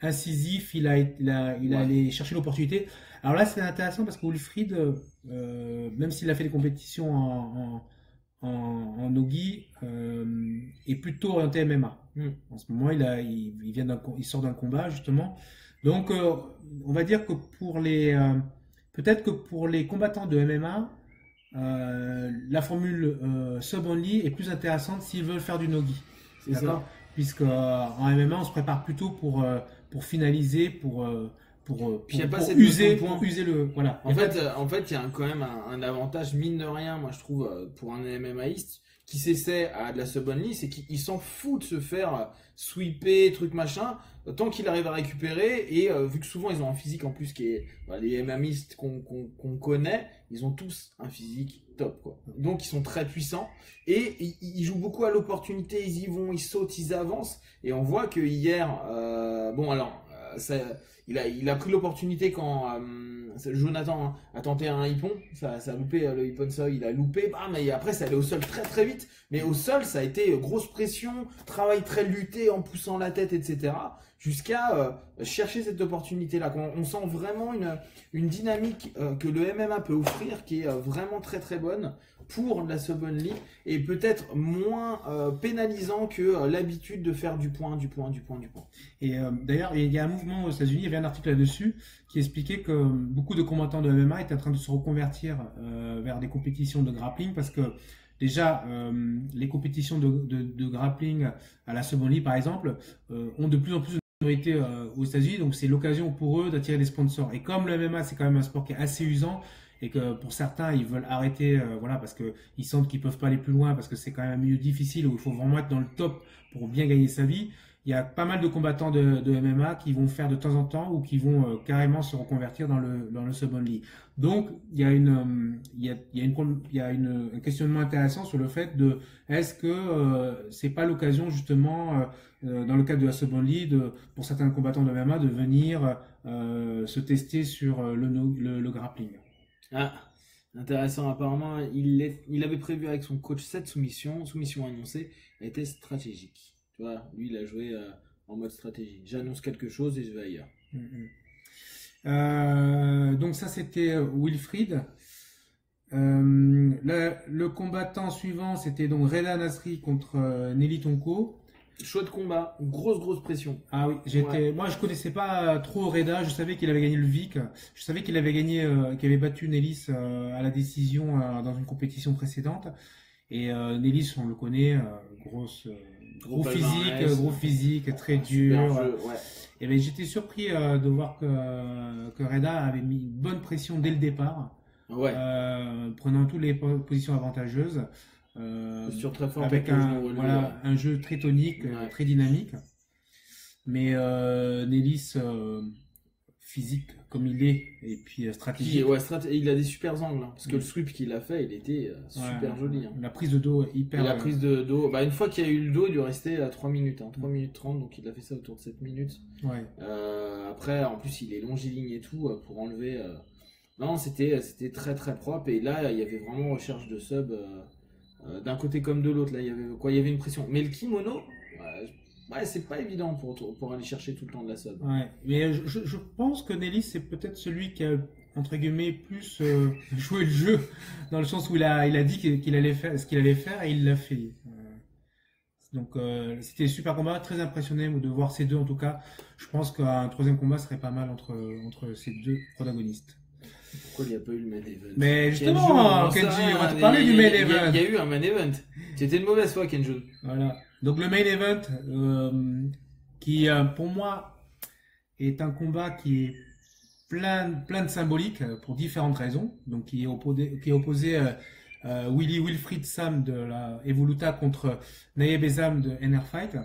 incisif, il allé chercher l'opportunité. Alors là, c'est intéressant parce que Wilfried, même s'il a fait des compétitions en nogi, est plutôt orienté MMA. En ce moment, il sort d'un combat justement. Donc, on va dire que peut-être que pour les combattants de MMA, la formule sub-only est plus intéressante s'ils veulent faire du nogi. D'accord ? Puisque en MMA, on se prépare plutôt pour finaliser, pour user le voilà. En fait, il y a quand même un avantage mine de rien, moi je trouve, pour un MMAiste qui s'essaie à de la sub-only, c'est qu'il s'en fout de se faire sweeper, truc machin, tant qu'il arrive à récupérer. Et vu que souvent ils ont un physique en plus qui est les MMAistes qu'on connaît, ils ont tous un physique top quoi. Donc ils sont très puissants et ils jouent beaucoup à l'opportunité, ils y vont, ils sautent, ils avancent. Et on voit que hier, il a pris l'opportunité quand Jonathan a tenté un hippon, ça a loupé le hippon sol, il a loupé, mais après ça allait au sol très très vite. Mais au sol, ça a été grosse pression, travail très lutté en poussant la tête, etc. Jusqu'à chercher cette opportunité-là. On sent vraiment une dynamique que le MMA peut offrir qui est vraiment très très bonne pour la sub-only et peut-être moins pénalisant que l'habitude de faire du point. Et d'ailleurs, il y a un mouvement aux États-Unis, il y avait un article là-dessus qui expliquait que beaucoup de combattants de MMA étaient en train de se reconvertir vers des compétitions de grappling parce que déjà, les compétitions de grappling à la sub-only, par exemple, ont de plus en plus de notoriété aux États-Unis, donc c'est l'occasion pour eux d'attirer des sponsors. Et comme le MMA, c'est quand même un sport qui est assez usant, et que pour certains, ils veulent arrêter, parce qu'ils sentent qu'ils peuvent pas aller plus loin, parce que c'est quand même un milieu difficile où il faut vraiment être dans le top pour bien gagner sa vie. il y a pas mal de combattants de MMA qui vont faire de temps en temps ou qui vont carrément se reconvertir dans le sub only. Donc il y a un questionnement intéressant sur le fait de est-ce que c'est pas l'occasion justement dans le cadre de la sub only pour certains combattants de MMA de venir se tester sur le grappling. Ah, intéressant. Apparemment, il avait prévu avec son coach 7 soumissions. Soumission annoncée, elle était stratégique. Tu vois, lui, il a joué en mode stratégie. J'annonce quelque chose et je vais ailleurs. Donc ça, c'était Wilfried. Le combattant suivant, c'était donc Reda Nasri contre Nelly Tonko. Chouette combat, grosse pression. Ah oui, moi je connaissais pas trop Reda, je savais qu'il avait gagné le Vic, je savais qu'il avait gagné, qu'il avait battu Nellis à la décision dans une compétition précédente. Et Nellis, on le connaît, gros physique, très dur. Jeu, ouais. Et ben j'étais surpris de voir que Reda avait mis une bonne pression dès le départ, prenant toutes les positions avantageuses. Très fort avec un jeu très tonique, très dynamique. Mais Nellis, physique comme il est, et puis stratégique. Il a des super angles, hein, parce que le sweep qu'il a fait, il était super joli. Hein. La prise de dos hyper. Et la prise de dos, une fois qu'il y a eu le dos, il lui restait à 3 minutes, 3 minutes 30, donc il a fait ça autour de 7 minutes. Ouais. Après, en plus, il est longiligne et tout, pour enlever. Non, c'était très très propre, et là, il y avait vraiment recherche de sub. D'un côté comme de l'autre, là il y avait une pression. Mais le kimono, c'est pas évident pour aller chercher tout le temps de la sub. Ouais, mais je pense que Nelly c'est peut-être celui qui a entre guillemets plus joué le jeu dans le sens où il a dit qu'il allait faire ce qu'il allait faire et il l'a fait. Donc c'était super combat, très impressionné de voir ces deux en tout cas. Je pense qu'un troisième combat serait pas mal entre ces deux protagonistes. Pourquoi il n'y a pas eu le main event? Mais justement, Kenji, on va te parler du main event. Il y a eu un main event. C'était une mauvaise fois, Kenji. Voilà. Donc le main event, qui pour moi est un combat qui est plein de symbolique pour différentes raisons. Donc qui est opposé Wilfried Sam de la Evoluta contre Nayeb Ezam de NR Fight.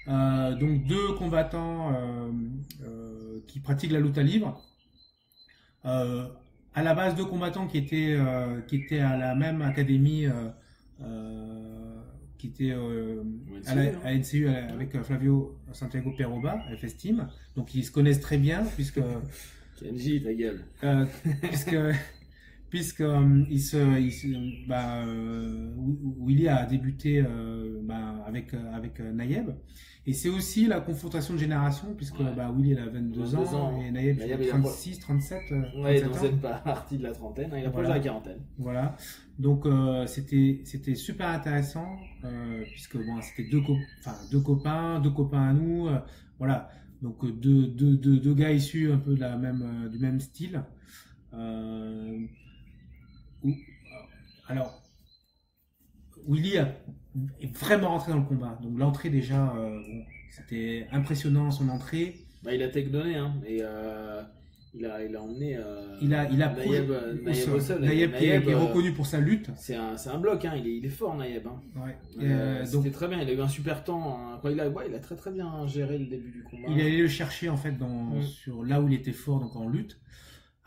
Donc deux combattants qui pratiquent la lutte libre. À la base, deux combattants qui étaient à la même académie, qui étaient à NCU avec Flavio Santiago Peroba, FS Team. Donc ils se connaissent très bien puisque Kenji, ta gueule. puisque Willy a débuté avec Nayeb. Et c'est aussi la confrontation de génération, puisque Willy il a 22 ans et Nayeb 36, 37. Ouais, dans cette partie de la trentaine, il approche de la quarantaine. Voilà. Donc c'était super intéressant, puisque c'était deux copains à nous. Voilà. Donc deux gars issus un peu de du même style. Alors, Willy est vraiment rentré dans le combat. Donc l'entrée déjà, c'était impressionnant son entrée. Il a tech donné, hein, et il a emmené Nayeb au sol. Nayeb qui est reconnu pour sa lutte. C'est un bloc, hein, il est fort Nayeb. Hein. Ouais. C'était très bien, il a eu un super temps. Hein. Il a très bien géré le début du combat. Il allait le chercher en fait sur là où il était fort, donc en lutte.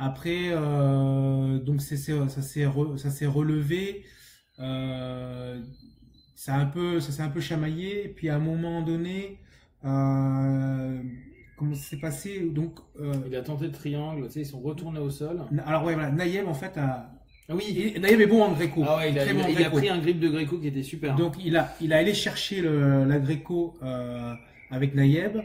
Après, donc ça s'est relevé. Ça s'est un peu chamaillé. Et puis à un moment donné, comment ça s'est passé? Donc, il a tenté le triangle. Tu sais, ils sont retournés au sol. Alors ouais, voilà, Nayeb en fait a. Ah oui. Nayeb est bon en gréco. Ah ouais, il a pris un grip de gréco qui était super. Donc il a allé chercher la gréco avec Nayeb.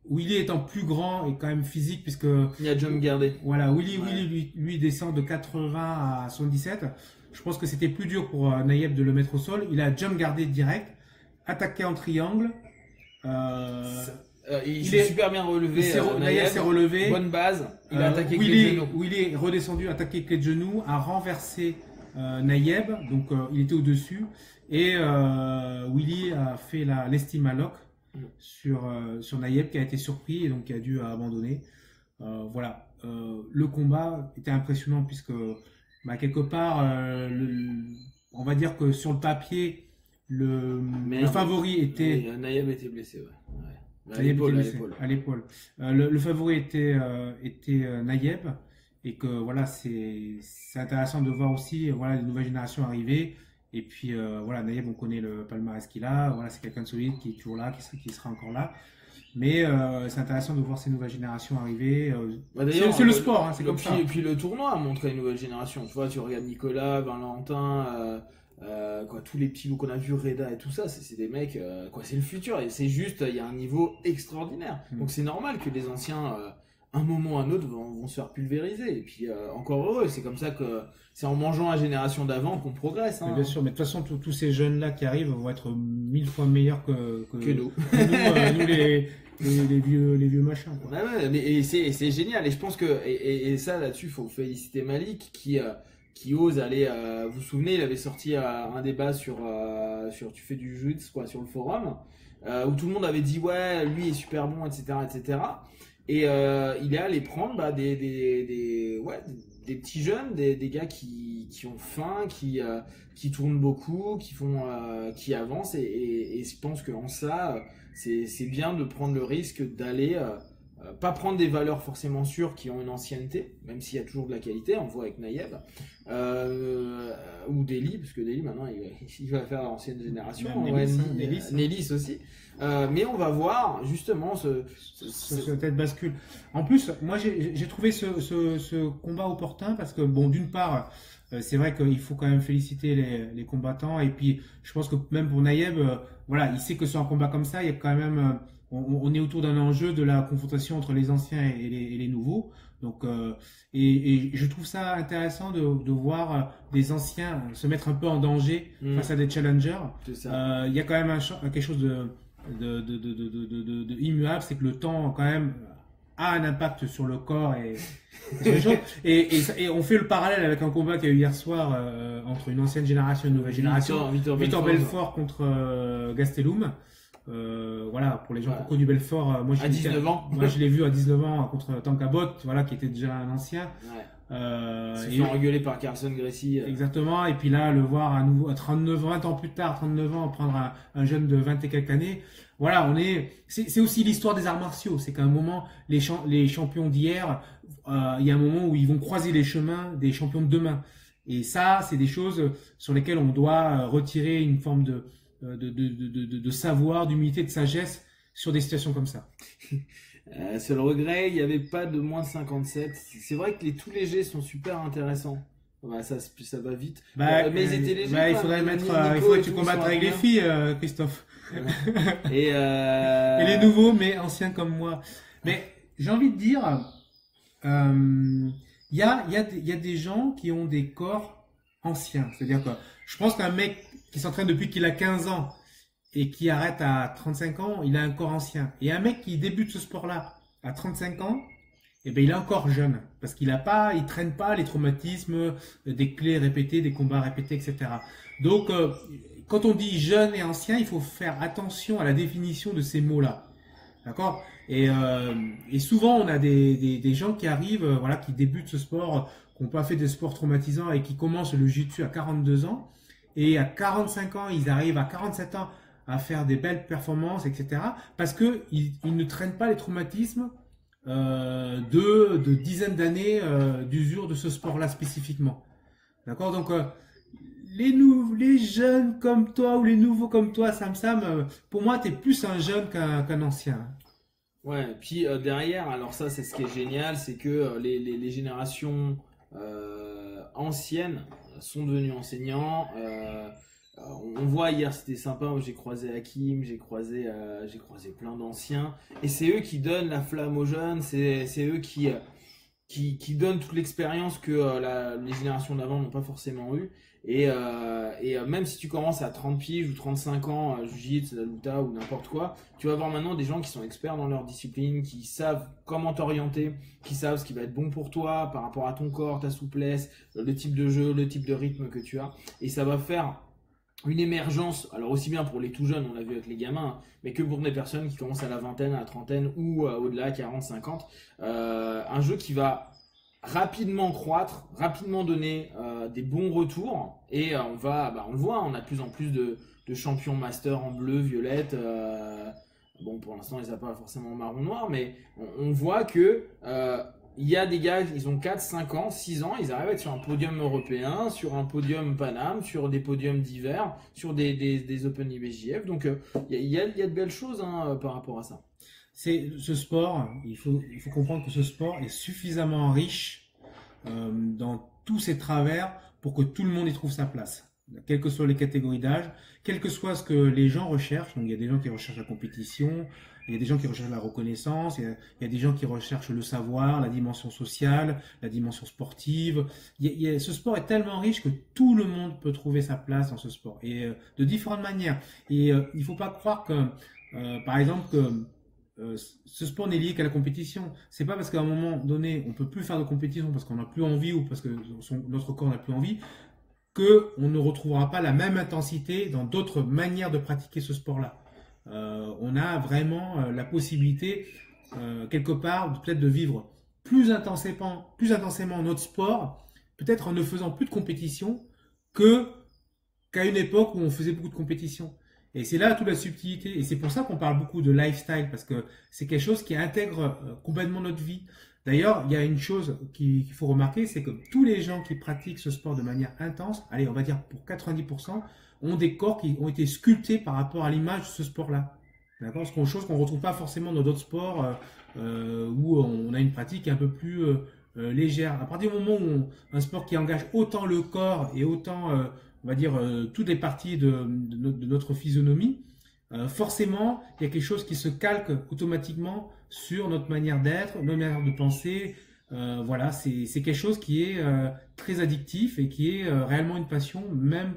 Willy étant plus grand et quand même physique puisque il a jump gardé. Voilà, Willy lui descend de 80 à 77. Je pense que c'était plus dur pour Nayeb de le mettre au sol. Il a jump gardé direct, attaqué en triangle. Il s'est super bien relevé. Nayeb s'est relevé. Bonne base. Il a attaqué avec les genoux. Willy est redescendu, attaqué avec les genoux, a renversé Nayeb, donc il était au-dessus. Et Willy a fait l'estima lock sur Nayeb qui a été surpris et donc qui a dû abandonner. Voilà. Le combat était impressionnant puisque quelque part, on va dire que sur le papier, le favori était. Naïeb était blessé, ouais. À Naïeb était l'épaule, à blessé, l'épaule. à l'épaule. Le favori était Naïeb, et que voilà, c'est intéressant de voir aussi voilà, les nouvelles générations arriver. Et puis voilà, Naïeb, on connaît le palmarès qu'il a. Voilà, c'est quelqu'un de solide qui est toujours là, qui sera encore là. Mais c'est intéressant de voir ces nouvelles générations arriver. D'ailleurs, C'est le sport, hein, c'est comme ça. Et puis le tournoi a montré une nouvelle génération. Tu vois, tu regardes Nicolas, Valentin, quoi, tous les petits loups qu'on a vus, Reda et tout ça, c'est des mecs, quoi, c'est le futur. Et c'est juste, il y a un niveau extraordinaire. Donc c'est normal que les anciens, un moment ou un autre, vont se faire pulvériser. Et puis encore heureux, c'est comme ça que c'est en mangeant la génération d'avant qu'on progresse. Hein. Mais bien sûr, mais de toute façon, tous ces jeunes-là qui arrivent vont être 1000 fois meilleurs que nous. Nous, les vieux machins. Quoi. Ouais, mais et c'est génial. Et je pense que et ça là-dessus, faut féliciter Malik qui ose aller. Vous vous souvenez, il avait sorti un débat sur tu fais du jiu-jitsu quoi sur le forum où tout le monde avait dit ouais lui est super bon etc etc. Et il est allé prendre des petits jeunes, des gars qui ont faim, qui tournent beaucoup, qui avancent et je pense qu'en ça c'est bien de prendre le risque d'aller pas prendre des valeurs forcément sûres qui ont une ancienneté, même s'il y a toujours de la qualité, on voit avec Naïeb, ou Deli, parce que Deli maintenant il va faire l'ancienne génération, Nélis aussi. Mais on va voir justement ce tête bascule. En plus, moi j'ai trouvé ce combat opportun parce que bon, d'une part, c'est vrai qu'il faut quand même féliciter les combattants et puis je pense que même pour Naïeb, voilà, il sait que sur un combat comme ça, il y a quand même on est autour d'un enjeu de la confrontation entre les anciens et les nouveaux. Donc, et je trouve ça intéressant de voir des anciens se mettre un peu en danger face à des challengers. Il y a quand même quelque chose de immuable, c'est que le temps quand même a un impact sur le corps et on fait le parallèle avec un combat qu'il y a eu hier soir entre une ancienne génération et une nouvelle génération. Victor Belfort contre Gastelum. Voilà, pour les gens qui ont connu Belfort, moi à 19 ans. Moi je l'ai vu à 19 ans contre Tankabot, voilà, qui était déjà un ancien. Ouais. Ils se sont engueulés par Carson Gracie. Exactement, et puis là, le voir à nouveau à 20 ans plus tard, 39 ans, prendre un jeune de 20 et quelques années. Voilà, c'est aussi l'histoire des arts martiaux. C'est qu'à un moment, les champions d'hier, il y a un moment où ils vont croiser les chemins des champions de demain. Et ça, c'est des choses sur lesquelles on doit retirer une forme de savoir, d'humilité, de sagesse sur des situations comme ça. Seul regret, il n'y avait pas de moins de 57. C'est vrai que les tout légers sont super intéressants. Bah, ça va vite. Mais ils étaient légers. Il faudrait il faut que tu combattes avec les filles, Christophe. Et les nouveaux, mais anciens comme moi. Mais j'ai envie de dire, il y a des gens qui ont des corps anciens. C'est-à-dire que je pense qu'un mec qui s'entraîne depuis qu'il a 15 ans et qui arrête à 35 ans, il a un corps ancien. Et un mec qui débute ce sport-là à 35 ans, eh ben, il est encore jeune. Parce il traîne pas les traumatismes, des clés répétées, des combats répétés, etc. Donc, quand on dit jeune et ancien, il faut faire attention à la définition de ces mots-là. D'accord? Et souvent, on a des gens qui arrivent, voilà, qui débutent ce sport, qui n'ont pas fait de sport traumatisant et qui commencent le jiu-jitsu à 42 ans. Et à 45 ans, ils arrivent à 47 ans à faire des belles performances, etc. Parce que ils ne traînent pas les traumatismes de dizaines d'années d'usure de ce sport-là spécifiquement. D'accord? Donc, les jeunes comme toi ou les nouveaux comme toi, Sam, pour moi, tu es plus un jeune qu'un ancien. Ouais, puis derrière, alors ça, c'est ce qui est génial, c'est que les générations anciennes sont devenus enseignants. On voit hier, c'était sympa, j'ai croisé Hakim, j'ai croisé plein d'anciens, et c'est eux qui donnent la flamme aux jeunes, c'est eux qui donnent toute l'expérience que les générations d'avant n'ont pas forcément eu. Et même si tu commences à 30 piges ou 35 ans, Jiu-Jitsu, la luta ou n'importe quoi, tu vas voir maintenant des gens qui sont experts dans leur discipline, qui savent comment t'orienter, qui savent ce qui va être bon pour toi par rapport à ton corps, ta souplesse, le type de jeu, le type de rythme que tu as. Et ça va faire une émergence, alors aussi bien pour les tout jeunes, on l'a vu avec les gamins, mais que pour des personnes qui commencent à la vingtaine, à la trentaine ou au-delà, 40, 50, un jeu qui va rapidement croître, rapidement donner des bons retours et on le voit, on a de plus en plus de champions master en bleu, violette. Bon, pour l'instant, ils n'ont pas forcément marron noir, mais on voit que il y a des gars, ils ont 4, 5 ans, 6 ans, ils arrivent à être sur un podium européen, sur un podium Paname, sur des podiums d'hiver, sur des Open IBJF. Donc, il y a de belles choses par rapport à ça. Ce sport, il faut comprendre que ce sport est suffisamment riche dans tous ses travers pour que tout le monde y trouve sa place. Quelles que soient les catégories d'âge, quel que soit ce que les gens recherchent. Donc, il y a des gens qui recherchent la compétition, il y a des gens qui recherchent la reconnaissance, il y a des gens qui recherchent le savoir, la dimension sociale, la dimension sportive. Ce sport est tellement riche que tout le monde peut trouver sa place dans ce sport, et de différentes manières. Et il ne faut pas croire que, par exemple, que ce sport n'est lié qu'à la compétition. C'est pas parce qu'à un moment donné, on peut plus faire de compétition parce qu'on n'a plus envie ou parce que notre corps n'a plus envie qu'on ne retrouvera pas la même intensité dans d'autres manières de pratiquer ce sport-là. On a vraiment la possibilité, quelque part, peut-être de vivre plus intensément notre sport, peut-être en ne faisant plus de compétition qu'à une époque où on faisait beaucoup de compétition. Et c'est là toute la subtilité. Et c'est pour ça qu'on parle beaucoup de lifestyle, parce que c'est quelque chose qui intègre complètement notre vie. D'ailleurs, il y a une chose qu'il faut remarquer, c'est que tous les gens qui pratiquent ce sport de manière intense, allez, on va dire pour 90%, ont des corps qui ont été sculptés par rapport à l'image de ce sport-là. D'accord ? C'est une chose qu'on ne retrouve pas forcément dans d'autres sports où on a une pratique un peu plus légère. À partir du moment où un sport qui engage autant le corps et autant, on va dire, toutes les parties de notre physionomie, forcément, il y a quelque chose qui se calque automatiquement sur notre manière d'être, notre manière de penser. Voilà, c'est quelque chose qui est très addictif et qui est réellement une passion. Même,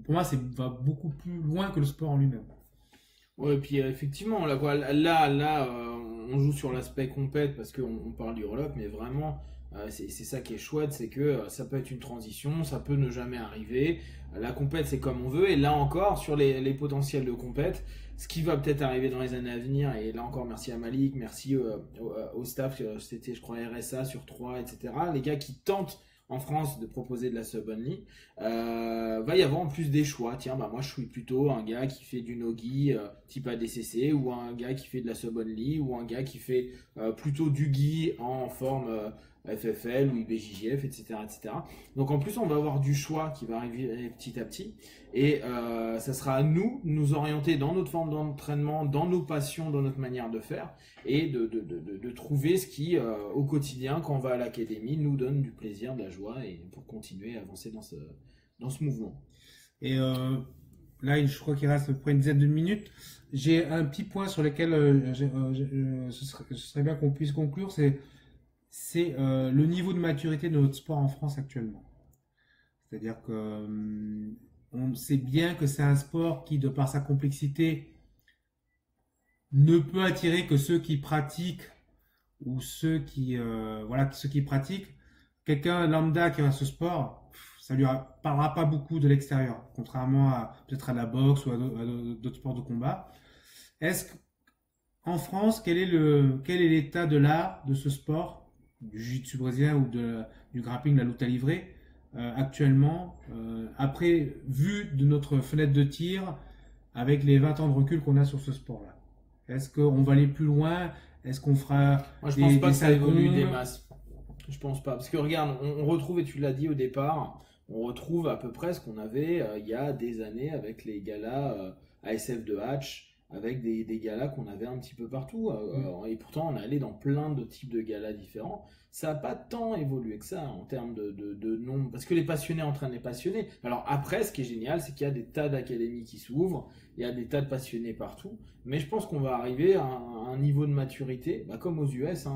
pour moi, va beaucoup plus loin que le sport en lui-même. Ouais, et puis effectivement, là, on joue sur l'aspect compète parce qu'on parle du roll-up, mais vraiment, c'est ça qui est chouette, c'est que ça peut être une transition, ça peut ne jamais arriver. La compète, c'est comme on veut, et là encore, sur les potentiels de compète, ce qui va peut-être arriver dans les années à venir, et là encore, merci à Malik, merci au staff, c'était, je crois, RSA sur 3, etc. Les gars qui tentent en France de proposer de la sub-only, va y avoir en plus des choix. Tiens, bah moi je suis plutôt un gars qui fait du no-gi type ADCC, ou un gars qui fait de la sub-only, ou un gars qui fait plutôt du gi en forme FFL ou IBJJF, etc., etc. Donc en plus on va avoir du choix qui va arriver petit à petit, et ça sera à nous de nous orienter dans notre forme d'entraînement, dans nos passions, dans notre manière de faire, et de trouver ce qui au quotidien, quand on va à l'académie, nous donne du plaisir, de la joie, et pour continuer à avancer dans ce mouvement. Et là, je crois qu'il reste à peu près une dizaine de minutes. J'ai un petit point sur lequel ce serait bien qu'on puisse conclure, c'est le niveau de maturité de notre sport en France actuellement. C'est-à-dire que on sait bien que c'est un sport qui, de par sa complexité, ne peut attirer que ceux qui pratiquent, ou ceux qui pratiquent. Quelqu'un lambda qui a ce sport, ça lui parlera pas beaucoup de l'extérieur, contrairement à peut-être à la boxe ou à d'autres sports de combat. Est-ce qu'en France, quel est l'état de l'art de ce sport, du jiu-jitsu brésilien ou du grappling, de la lutte à livrer, actuellement, après, vu de notre fenêtre de tir, avec les 20 ans de recul qu'on a sur ce sport-là? Est-ce qu'on va aller plus loin? Est-ce qu'on fera Moi, je pense pas que ça évolue des masses. Je pense pas. Parce que regarde, on retrouve, et tu l'as dit au départ, on retrouve à peu près ce qu'on avait il y a des années avec les galas ASF de Hatch, avec des galas qu'on avait un petit peu partout. Et pourtant, on est allé dans plein de types de galas différents. Ça n'a pas tant évolué que ça en termes de nombre. Parce que les passionnés entraînent les passionnés. Alors après, ce qui est génial, c'est qu'il y a des tas d'académies qui s'ouvrent. Il y a des tas de passionnés partout. Mais je pense qu'on va arriver à un niveau de maturité, comme aux US,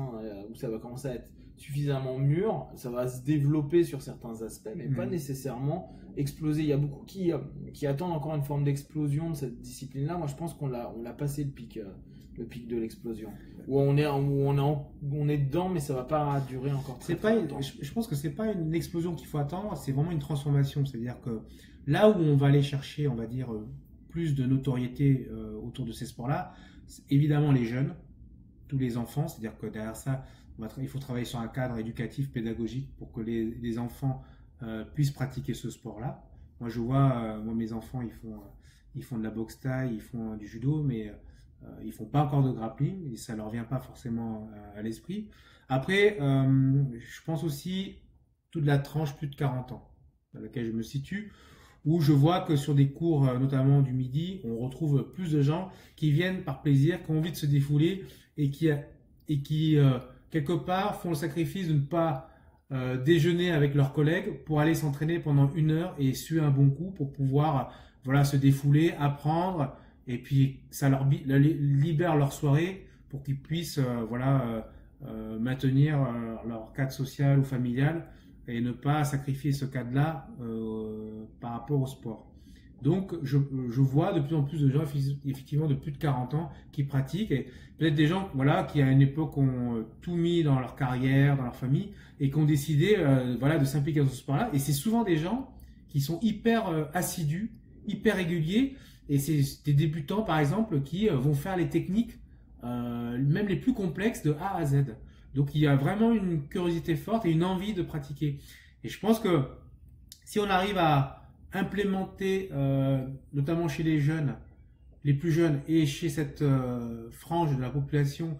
où ça va commencer à être suffisamment mûr, ça va se développer sur certains aspects, mais pas nécessairement exploser. Il y a beaucoup qui attendent encore une forme d'explosion de cette discipline-là. Moi, je pense qu'on l'a passé le pic de l'explosion. Où on est dedans, mais ça va pas durer encore très longtemps. Je pense que c'est pas une explosion qu'il faut attendre, c'est vraiment une transformation. C'est-à-dire que là où on va aller chercher, on va dire, plus de notoriété autour de ces sports-là, c'est évidemment les jeunes, tous les enfants. C'est-à-dire que derrière ça, il faut travailler sur un cadre éducatif, pédagogique pour que les enfants puissent pratiquer ce sport-là. Moi, je vois, mes enfants, ils font de la boxe thaï, ils font du judo, mais ils font pas encore de grappling et ça leur vient pas forcément à l'esprit. Après, je pense aussi toute la tranche plus de 40 ans dans laquelle je me situe, où je vois que sur des cours, notamment du midi, on retrouve plus de gens qui viennent par plaisir, qui ont envie de se défouler et qui quelque part, font le sacrifice de ne pas déjeuner avec leurs collègues pour aller s'entraîner pendant 1 heure et suer un bon coup pour pouvoir voilà, se défouler, apprendre, et puis ça leur libère leur soirée pour qu'ils puissent maintenir leur cadre social ou familial et ne pas sacrifier ce cadre-là par rapport au sport. Donc, je vois de plus en plus de gens, effectivement, de plus de 40 ans qui pratiquent, et peut-être des gens voilà, qui, à une époque, ont tout mis dans leur carrière, dans leur famille, et qui ont décidé voilà, de s'impliquer dans ce sport-là. Et c'est souvent des gens qui sont hyper assidus, hyper réguliers, et c'est des débutants, par exemple, qui vont faire les techniques, même les plus complexes, de A à Z. Donc, il y a vraiment une curiosité forte et une envie de pratiquer. Et je pense que si on arrive à implémenter, notamment chez les jeunes, les plus jeunes, et chez cette frange de la population,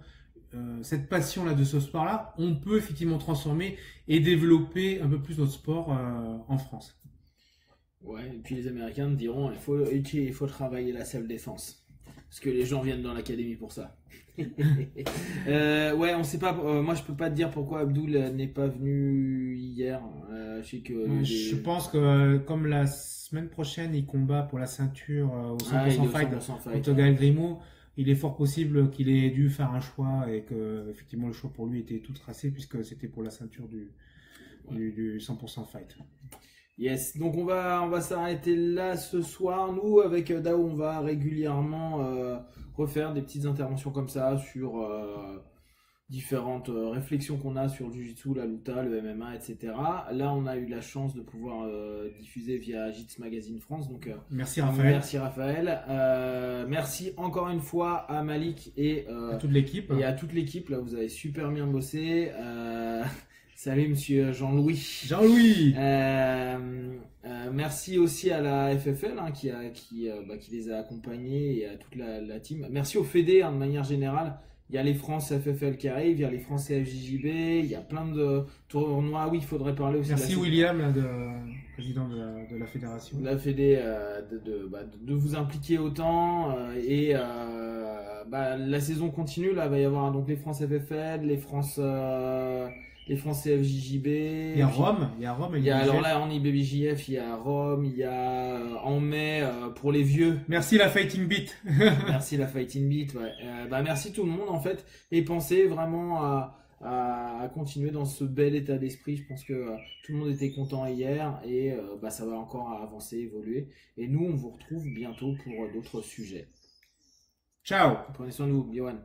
cette passion-là de ce sport-là, on peut effectivement transformer et développer un peu plus notre sport en France. Ouais, et puis les Américains diront il faut travailler la self-défense. Parce que les gens viennent dans l'académie pour ça. Ouais, on sait pas. Moi, je peux pas te dire pourquoi Abdul n'est pas venu hier. Je sais que. Je pense que comme la semaine prochaine, il combat pour la ceinture au 100% fight contre Gaël Grimaud, il est fort possible qu'il ait dû faire un choix et que effectivement le choix pour lui était tout tracé puisque c'était pour la ceinture du 100% fight. Yes, donc on va s'arrêter là ce soir. Nous, avec Dao, on va régulièrement refaire des petites interventions comme ça sur différentes réflexions qu'on a sur le Jiu-Jitsu, la Luta, le MMA, etc. Là, on a eu la chance de pouvoir diffuser via Jits Magazine France. Donc, merci Raphaël. Merci Raphaël. Merci encore une fois à Malik et à toute l'équipe. Et à toute l'équipe. Là, vous avez super bien bossé. Salut monsieur Jean-Louis. Jean-Louis. Merci aussi à la FFL hein, qui les a accompagnés et à toute la team. Merci au Fédé hein, de manière générale. Il y a les France FFL qui arrivent, il y a les France FJJB, il y a plein de tournois. Oui, il faudrait parler aussi. Merci William, président de la fédération. La Fédé, de vous impliquer autant la saison continue. Là, il va y avoir donc les France FFL, les France FJJB. Il y a Rome, il y a alors là en IBBJF, il y a Rome, il y a en mai pour les vieux. Merci la Fighting Beat. Merci la Fighting Beat, ouais. Merci tout le monde en fait et pensez vraiment à continuer dans ce bel état d'esprit. Je pense que tout le monde était content hier et ça va encore avancer, évoluer. Et nous, on vous retrouve bientôt pour d'autres sujets. Ciao. Prenez soin de vous, Johan.